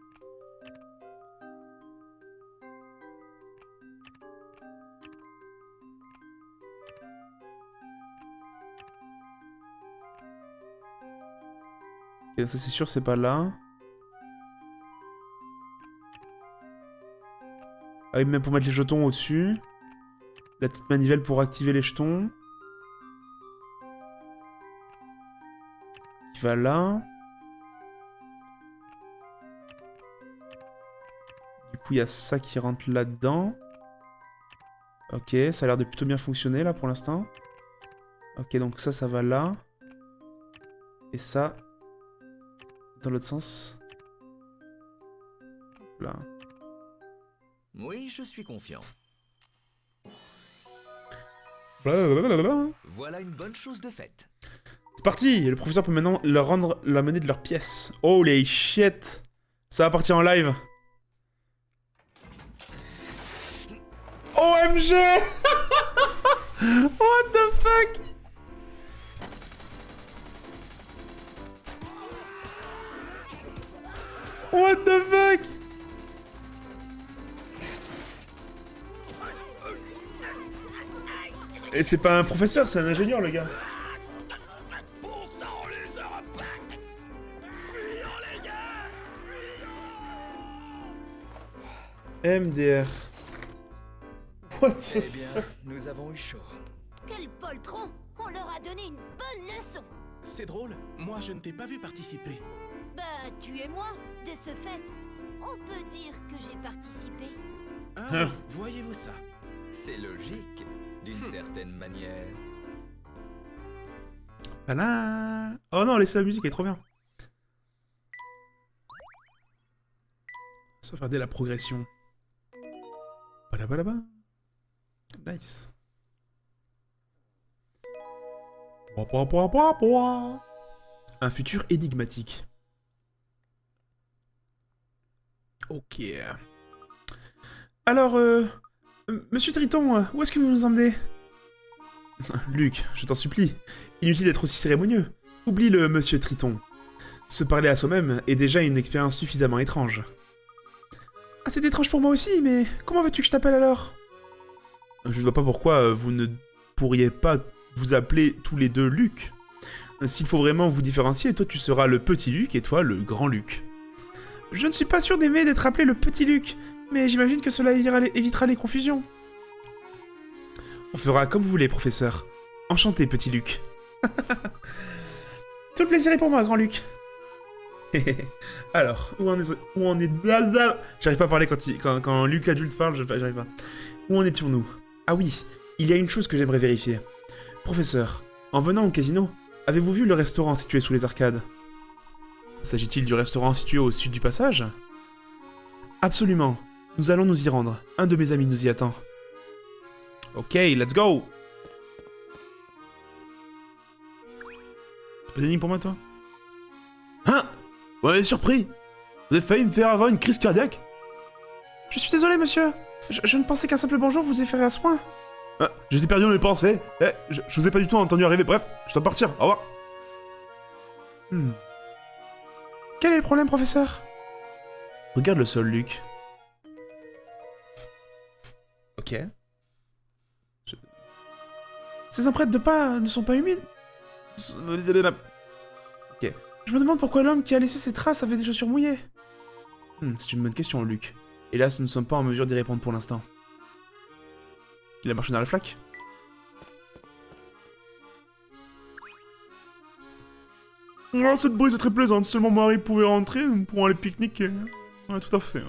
Ok, donc ça c'est sûr, c'est pas là. Ah oui, même pour mettre les jetons au-dessus. La petite manivelle pour activer les jetons. Qui va là. Du coup, il y a ça qui rentre là-dedans. Ok, ça a l'air de plutôt bien fonctionner là pour l'instant. Ok, donc ça va là. Et ça, dans l'autre sens. Là. Oui, je suis confiant. Blablabla. Voilà une bonne chose de faite. C'est parti! Le professeur peut maintenant leur rendre la monnaie de leurs pièces. Holy shit! Ça va partir en live. OMG! What the fuck? What the fuck? Et c'est pas un professeur, c'est un ingénieur, le gars. MDR. What the Eh bien, nous avons eu chaud. Quel poltron! On leur a donné une bonne leçon! C'est drôle, moi je ne t'ai pas vu participer. Bah, tu et moi, de ce fait, on peut dire que j'ai participé. Ah, voyez-vous ça? C'est logique, d'une certaine manière. Voilà. Oh non, laissez la musique, elle est trop bien. Sauvegarder la progression. Badabadaba. Nice. Un futur énigmatique. Ok. Alors, Monsieur Triton, où est-ce que vous nous emmenez? Luc, je t'en supplie. Inutile d'être aussi cérémonieux. Oublie-le, Monsieur Triton. Se parler à soi-même est déjà une expérience suffisamment étrange. Ah, c'est étrange pour moi aussi, mais comment veux-tu que je t'appelle alors? Je ne vois pas pourquoi vous ne pourriez pas vous appeler tous les deux Luc. S'il faut vraiment vous différencier, toi tu seras le petit Luc et toi le grand Luc. Je ne suis pas sûr d'aimer d'être appelé le petit Luc, mais j'imagine que cela évitera les confusions. On fera comme vous voulez, professeur. Enchanté, petit Luc. Tout le plaisir est pour moi, grand Luc. Alors, où on est... J'arrive pas à parler quand Luc adulte parle, j'arrive pas. Où en étions-nous? Ah oui, il y a une chose que j'aimerais vérifier. Professeur, en venant au casino, avez-vous vu le restaurant situé sous les arcades? S'agit-il du restaurant situé au sud du passage? Absolument. Nous allons nous y rendre. Un de mes amis nous y attend. Ok, let's go! T'as pas d'énigme pour moi, toi? Hein? Vous m'avez surpris! Vous avez failli me faire avoir une crise cardiaque? Je suis désolé, monsieur. Je ne pensais qu'un simple bonjour vous effrayait à ce point. Ah, j'étais perdu dans mes pensées. Je vous ai pas du tout entendu arriver. Bref, je dois partir. Au revoir. Quel est le problème, professeur? Regarde le sol, Luc. Ok. Ces empreintes de pas ne sont pas humides. Ok. Je me demande pourquoi l'homme qui a laissé ces traces avait des chaussures mouillées. C'est une bonne question, Luc. Hélas, nous ne sommes pas en mesure d'y répondre pour l'instant. Il a marché dans la flaque? Oh, cette brise est très plaisante. Si seulement Marie pouvait rentrer, nous pourrons aller pique-niquer. Ouais, tout à fait. Ouais.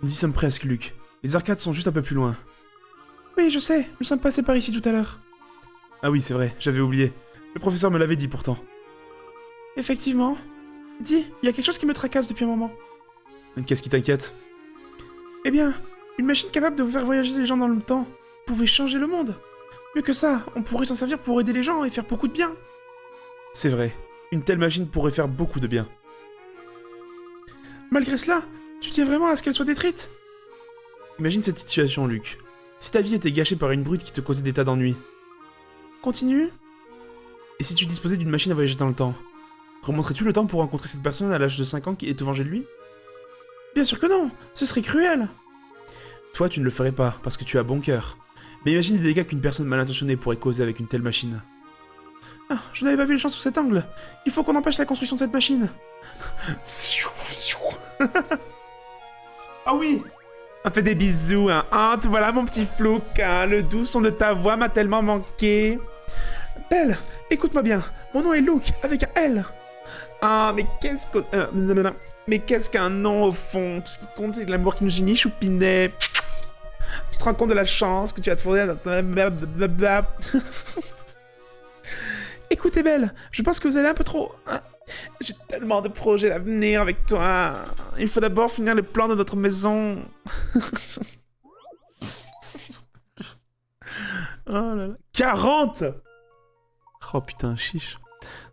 Nous y sommes presque, Luc. Les arcades sont juste un peu plus loin. Oui, je sais. Nous sommes passés par ici tout à l'heure. Ah oui, c'est vrai. J'avais oublié. Le professeur me l'avait dit pourtant. Effectivement. Dis, il y a quelque chose qui me tracasse depuis un moment. Qu'est-ce qui t'inquiète? Eh bien, Une machine capable de vous faire voyager les gens dans le temps pouvait changer le monde. Mieux que ça, on pourrait s'en servir pour aider les gens et faire beaucoup de bien. C'est vrai, une telle machine pourrait faire beaucoup de bien. Malgré cela, tu tiens vraiment à ce qu'elle soit détruite? Imagine cette situation, Luc. Si ta vie était gâchée par une brute qui te causait des tas d'ennuis. Continue. Et si tu disposais d'une machine à voyager dans le temps? Remonterais-tu le temps pour rencontrer cette personne à l'âge de 5 ans et te venger de lui? Bien sûr que non, ce serait cruel. Toi, tu ne le ferais pas, parce que tu as bon cœur. Mais imagine les dégâts qu'une personne mal intentionnée pourrait causer avec une telle machine. Ah, je n'avais pas vu les choses sous cet angle. Il faut qu'on empêche la construction de cette machine. Ah oui. On fait des bisous, hein. Ah, te voilà mon petit Flouk, hein. Le doux son de ta voix m'a tellement manqué. Belle, écoute-moi bien. Mon nom est Luke, avec un L. Ah, mais qu'est-ce que... mais qu'est-ce qu'un nom, au fond? Tout ce qui compte, c'est l'amour qui nous unit, choupinet. Tu te rends compte de la chance que tu as te fourrer... Écoutez, Belle, je pense que vous allez un peu trop... J'ai tellement de projets à venir avec toi. Il faut d'abord finir les plans de notre maison. Oh là là. 40! Oh putain, chiche.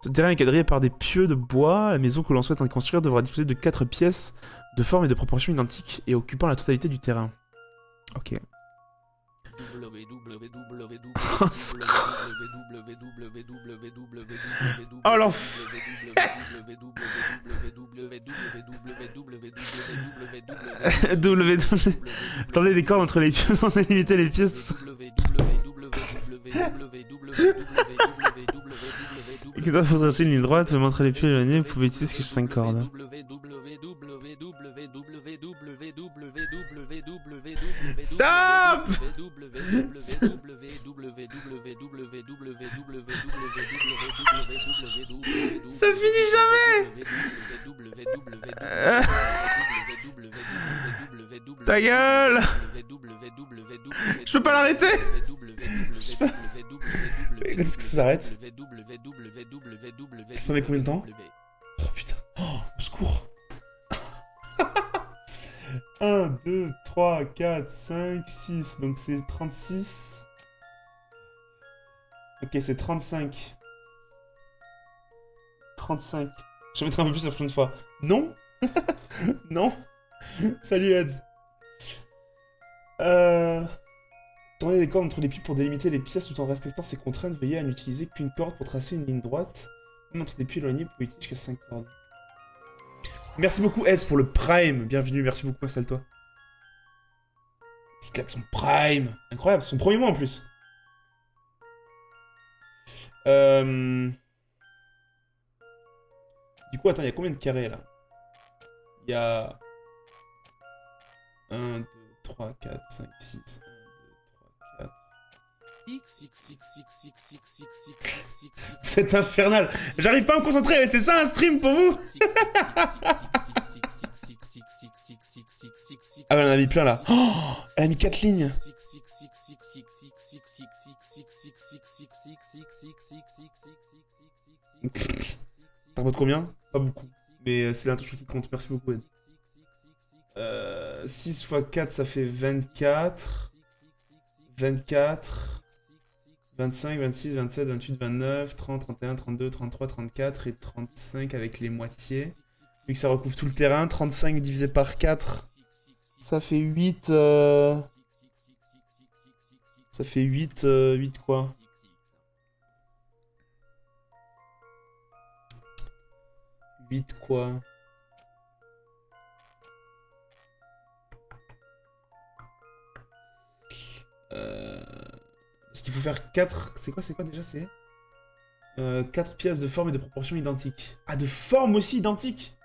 Ce terrain est quadrillé par des pieux de bois. La maison que l'on souhaite en construire devra disposer de 4 pièces de forme et de proportions identiques et occupant la totalité du terrain. Ok. Oh l'enfer. Attendez, les cordes entre les pieux, on a limité les pièces. Et que faudrait aussi une ligne droite, montrer les pieux éloignés, vous pouvez utiliser que 5 cordes. Stop! Ça finit jamais! Ta gueule! Je peux pas l'arrêter! Mais quand est-ce que ça s'arrête? Ça met combien de temps? Oh putain. Oh, au secours. 1, 2, 3, 4, 5, 6. Donc c'est 36. Ok, c'est 35. 35. Je mettrai un peu plus la prochaine fois. Non. Non. Salut, Ed. Tournez les cordes entre les pieds pour délimiter les pièces tout en respectant ces contraintes. Veillez à n'utiliser qu'une corde pour tracer une ligne droite. Même entre les pieds éloignés, vous pouvez utiliser jusqu'à 5 cordes. Merci beaucoup, Eds, pour le Prime. Bienvenue, merci beaucoup, installe-toi. Petit klaxon Prime. Incroyable, c'est son premier mois en plus. Du coup, attends, il y a combien de carrés là? Il y a 1, 2, 3, 4, 5, 6, 1, 2, 3, 4. Vous êtes infernal. J'arrive pas à me concentrer, c'est ça un stream pour vous? Ah bah elle en a mis plein là. Oh, elle a mis 4 lignes. T'en votes combien? Pas beaucoup. Mais c'est l'intention qui compte, merci beaucoup Ed. 6 x 4 ça fait 24. 24. 25, 26, 27, 28, 29, 30, 31, 32, 33, 34 et 35 avec les moitiés. Vu que ça recouvre tout le terrain, 35 divisé par 4, ça fait 8... Ça fait 8, 8 quoi? 8 quoi? Parce qu'il faut faire 4... C'est quoi déjà? C'est 4 pièces de forme et de proportions identiques. Ah, de forme aussi identique?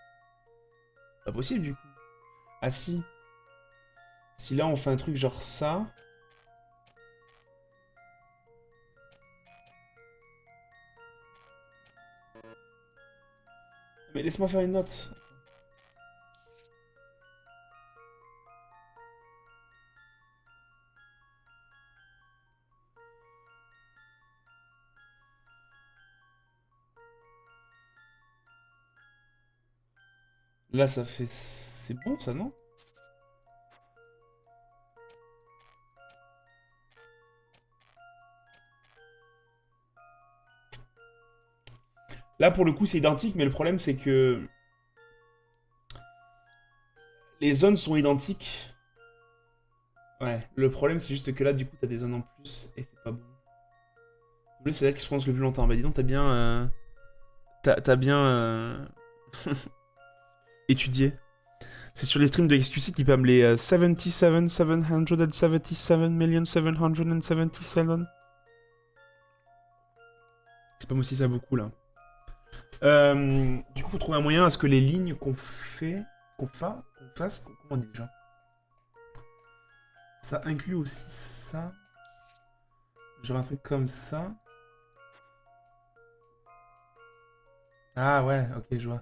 Pas possible du coup. Ah si. Si là on fait un truc genre ça... Mais laisse-moi faire une note. Là, ça fait... C'est bon, ça, non? Là, pour le coup, c'est identique, mais le problème, c'est que les zones sont identiques. Ouais, le problème, c'est juste que là, du coup, t'as des zones en plus, et c'est pas bon. C'est là qui se prononce le plus longtemps. Bah dis donc, t'as bien... T'as bien... étudié. C'est sur les streams de XQC qui pam les 77,777,777. C'est pas aussi ça beaucoup, là. Du coup, faut trouver un moyen à ce que les lignes qu'on fasse, comment on dit déjà? Ça inclut aussi ça. Genre un truc comme ça. Ah ouais, ok, je vois.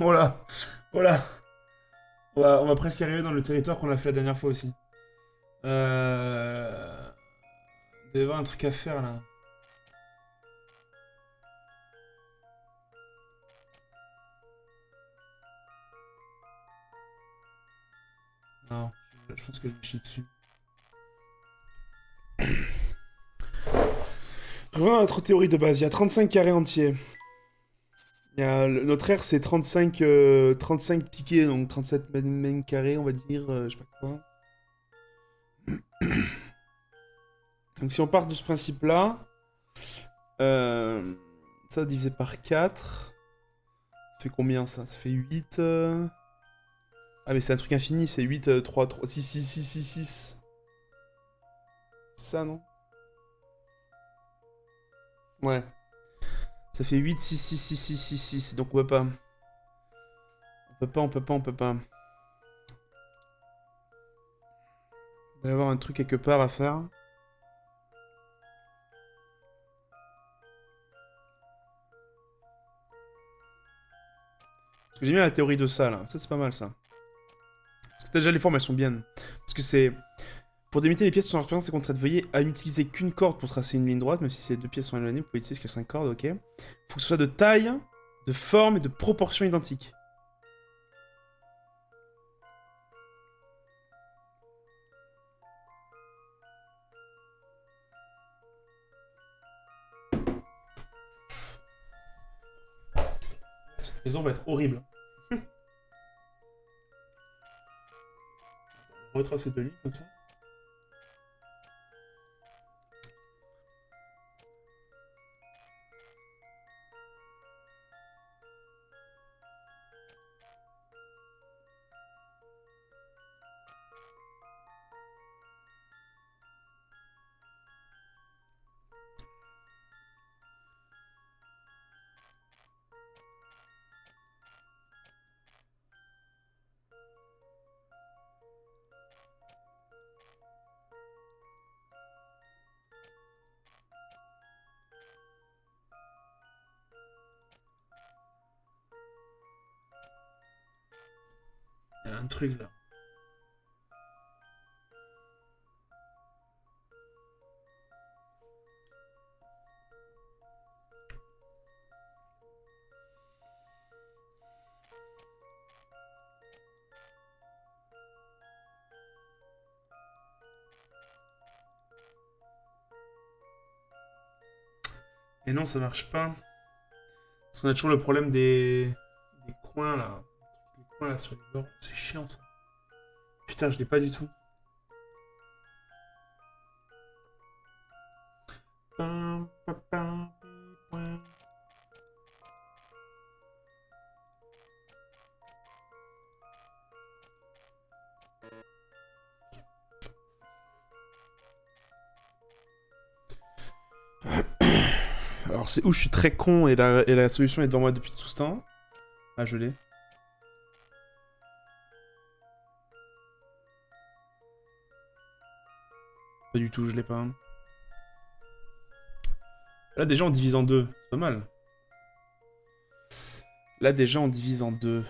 Oh là, oh là. On va presque arriver dans le territoire qu'on a fait la dernière fois aussi. Il doit y avoir un truc à faire là. Non, je pense que je me chie dessus. Revenons à notre théorie de base. Il y a 35 carrés entiers. Notre aire, c'est 35 tickets, donc 37 mètres carrés, on va dire, je sais pas quoi. Donc si on part de ce principe-là, ça divisé par 4, ça fait combien ça? Ça fait 8... Ah mais c'est un truc infini, c'est 8, 3, 3, 6, 6, 6, 6, 6. C'est ça, non? Ouais. Ça fait 8, 6, 6, 6, 6, 6, 6, donc on peut pas. On peut pas. Il va y avoir un truc quelque part à faire. Parce que j'ai bien la théorie de ça, là. Ça, c'est pas mal, ça. Parce que déjà, les formes, elles sont bien. Parce que c'est... Pour délimiter les pièces de son expérience et contraintes, veuillez à n'utiliser qu'une corde pour tracer une ligne droite, même si ces deux pièces sont éloignées, vous pouvez utiliser que 5 cordes, ok. Faut que ce soit de taille, de forme et de proportion identiques. Cette maison va être horrible. On va retracer deux lignes comme ça. Il y a un truc là. Et non, ça marche pas. Parce qu'on a toujours le problème des coins là. Les coins là sur les bords. C'est chiant ça. Putain, je l'ai pas du tout. Pam, pam, pam, pam. Alors c'est où je suis très con et la solution est devant moi depuis tout ce temps. Ah, je l'ai. Pas du tout, je l'ai pas. Là déjà on divise en deux, c'est pas mal. Là déjà on divise en deux.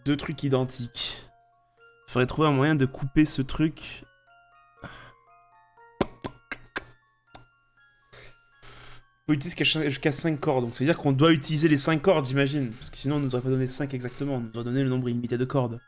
Deux trucs identiques. Faudrait trouver un moyen de couper ce truc. peut utiliser jusqu'à 5 cordes. Donc ça veut dire qu'on doit utiliser les 5 cordes, j'imagine. Parce que sinon, on nous aurait pas donné 5 exactement. On nous aurait donné le nombre illimité de cordes.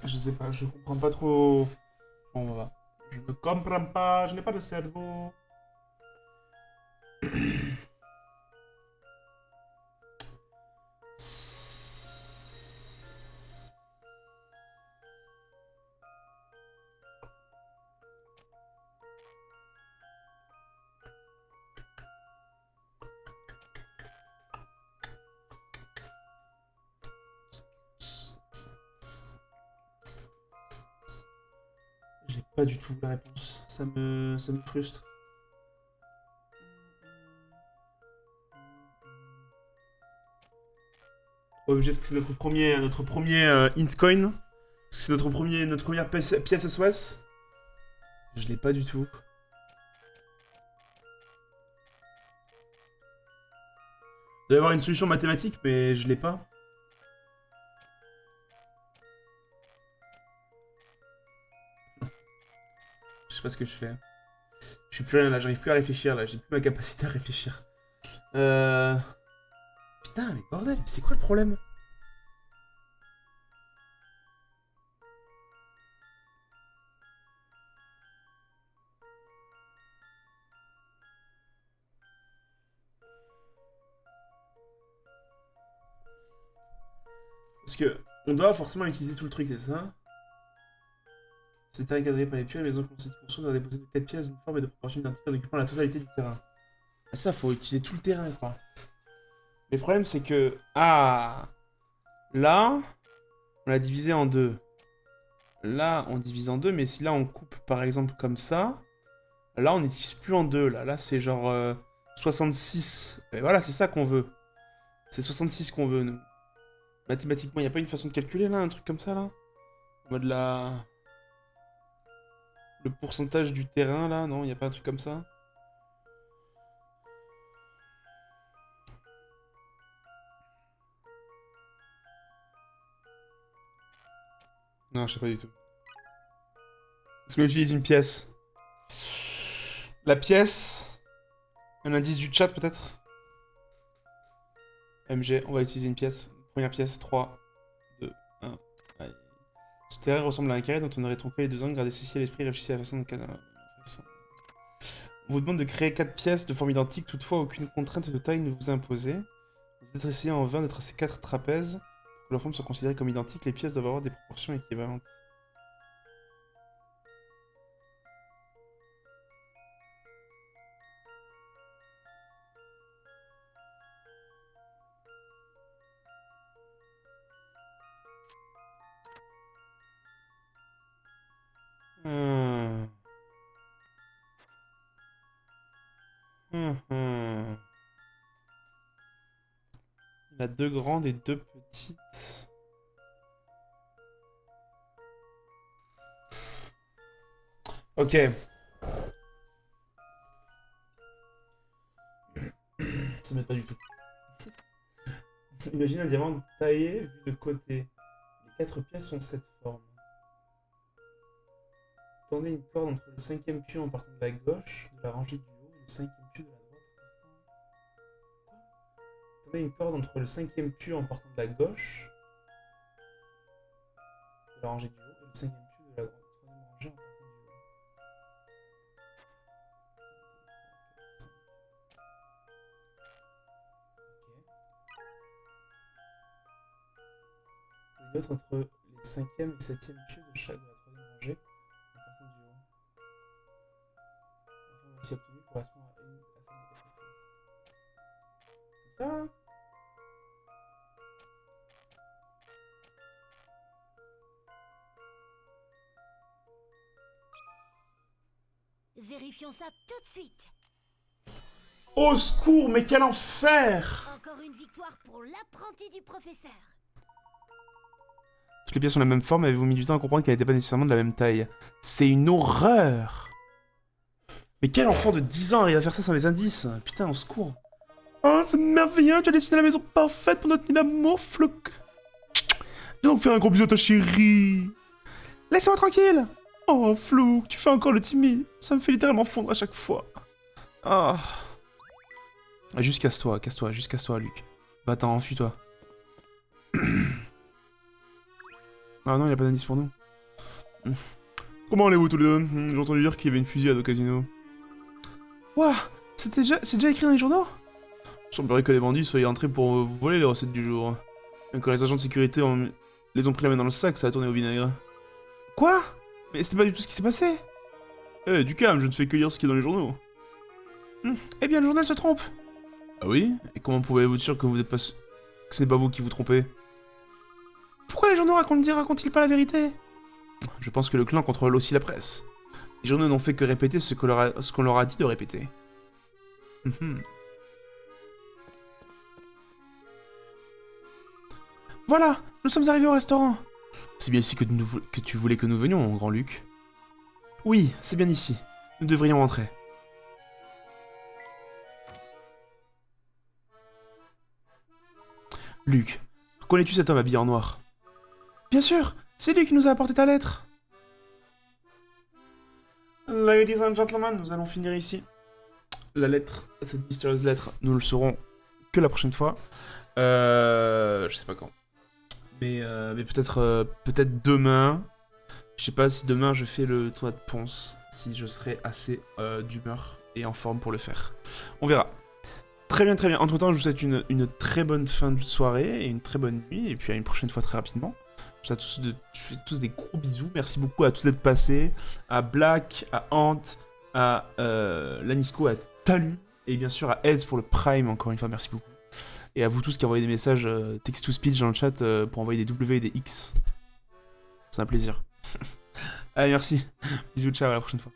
Je sais pas, je comprends pas trop. Bon, on va. Je ne comprends pas, je n'ai pas de cerveau. J'ai pas du tout la réponse. Ça me frustre. Objet, est-ce que c'est notre premier int coin? Est-ce que c'est notre première pièce SOS? Je l'ai pas du tout. Il doit y avoir une solution mathématique, mais je l'ai pas. Je sais pas ce que je fais. Je suis plus rien là, j'arrive plus à réfléchir là, j'ai plus ma capacité à réfléchir. Putain, mais bordel, c'est quoi le problème? Parce que on doit forcément utiliser tout le truc, c'est ça? C'est encadré par les pieds, la maison construite doit déposer de 4 pièces d'une forme et de proportion identiques en occupant la totalité du terrain. Ah, ça, faut utiliser tout le terrain, quoi. Mais le problème, c'est que... Ah, là, on l'a divisé en deux. Là, on divise en deux, mais si là, on coupe, par exemple, comme ça, là, on n'utilise plus en deux. Là, c'est genre 66. Et voilà, c'est ça qu'on veut. C'est 66 qu'on veut, nous. Mathématiquement, il n'y a pas une façon de calculer, là, un truc comme ça, là? En mode la... Le pourcentage du terrain, là, non? Il n'y a pas un truc comme ça? Non, je sais pas du tout. Est-ce qu'on utilise une pièce? La pièce... Un indice du chat, peut-être? MG, on va utiliser une pièce. Première pièce, 3, 2, 1. Allez. Ce terrain ressemble à un carré dont on aurait tronqué les deux angles. Gardez ceci à l'esprit, réfléchissez à la façon de canal. On vous demande de créer 4 pièces de forme identique, toutefois aucune contrainte de taille ne vous est imposée. Vous êtes essayé en vain de tracer 4 trapèzes. Pour que leur forme soit considérée comme identique, les pièces doivent avoir des proportions équivalentes. Il y a 2 grandes et 2 petites. Ok. Ça m'aide pas du tout. Imagine un diamant taillé vu de côté. Les 4 pièces ont cette forme. Tendez une corde entre le 5e pieu en partant de la gauche de la rangée du haut et le 5e pieu de la droite. Tendez une corde entre le 5e pieu en partant de la gauche de la rangée du haut et le 5e pieu de la droite. Troisième rangée en partant du haut. Ok. Une autre entre les 5e et 7e pieux de chaque de la troisième rangée. Si obtenu correspond à une somme de 4 pièces. Comme ça. Vérifions ça tout de suite. Au secours, mais quel enfer! Encore une victoire. victoire pour l'apprenti du professeur. Toutes les pièces ont la même forme, avez-vous mis du temps à comprendre qu'elles n'étaient pas nécessairement de la même taille? C'est une horreur! Mais quel enfant de 10 ans arrive à faire ça sans les indices? Putain, au secours. Oh, c'est merveilleux, tu as dessiné la maison parfaite pour notre nid d'amour, Flouk. Viens donc faire un gros bisou à ta chérie. Laisse-moi tranquille. Oh, Flouk, tu fais encore le timide. Ça me fait littéralement fondre à chaque fois. Ah. Juste casse-toi, juste casse-toi, Luc. Va-t'en, enfuis-toi. Ah non, il a pas d'indice pour nous. Comment allez-vous tous les deux? J'ai entendu dire qu'il y avait une fusillade au casino. Ouah, c'est déjà écrit dans les journaux? Il semblerait que les bandits soient entrés pour voler les recettes du jour. Et quand les agents de sécurité les ont pris la main dans le sac, ça a tourné au vinaigre. Quoi? Mais c'était pas du tout ce qui s'est passé. Eh, du calme, je ne fais que lire ce qui est dans les journaux. Eh bien, le journal se trompe. Ah oui? Et comment pouvez-vous être sûr que vous êtes pas... que ce n'est pas vous qui vous trompez? Pourquoi les journaux racontent-ils pas la vérité? Je pense que le clan contrôle aussi la presse. Les journaux n'ont fait que répéter ce qu'on leur a dit de répéter. Voilà, nous sommes arrivés au restaurant. C'est bien ici que tu voulais que nous venions, mon grand Luc. Oui, c'est bien ici. Nous devrions rentrer. Luc, reconnais-tu cet homme habillé en noir? Bien sûr, c'est lui qui nous a apporté ta lettre. Ladies and gentlemen, nous allons finir ici. La lettre, cette mystérieuse lettre, nous le saurons que la prochaine fois. Je sais pas quand. Mais peut-être demain. Je sais pas si demain je fais le tournoi de Ponce, si je serai assez d'humeur et en forme pour le faire. On verra. Très bien, très bien. Entre temps, je vous souhaite une très bonne fin de soirée et une très bonne nuit. Et puis à une prochaine fois très rapidement. Je vous fais tous des gros bisous. Merci beaucoup à tous d'être passés. À Black, à Ant, à Lanisco, à Talu. Et bien sûr à Eds pour le Prime, encore une fois, merci beaucoup. Et à vous tous qui envoyez des messages text-to-speech dans le chat pour envoyer des W et des X. C'est un plaisir. Allez, merci. Bisous, ciao, à la prochaine fois.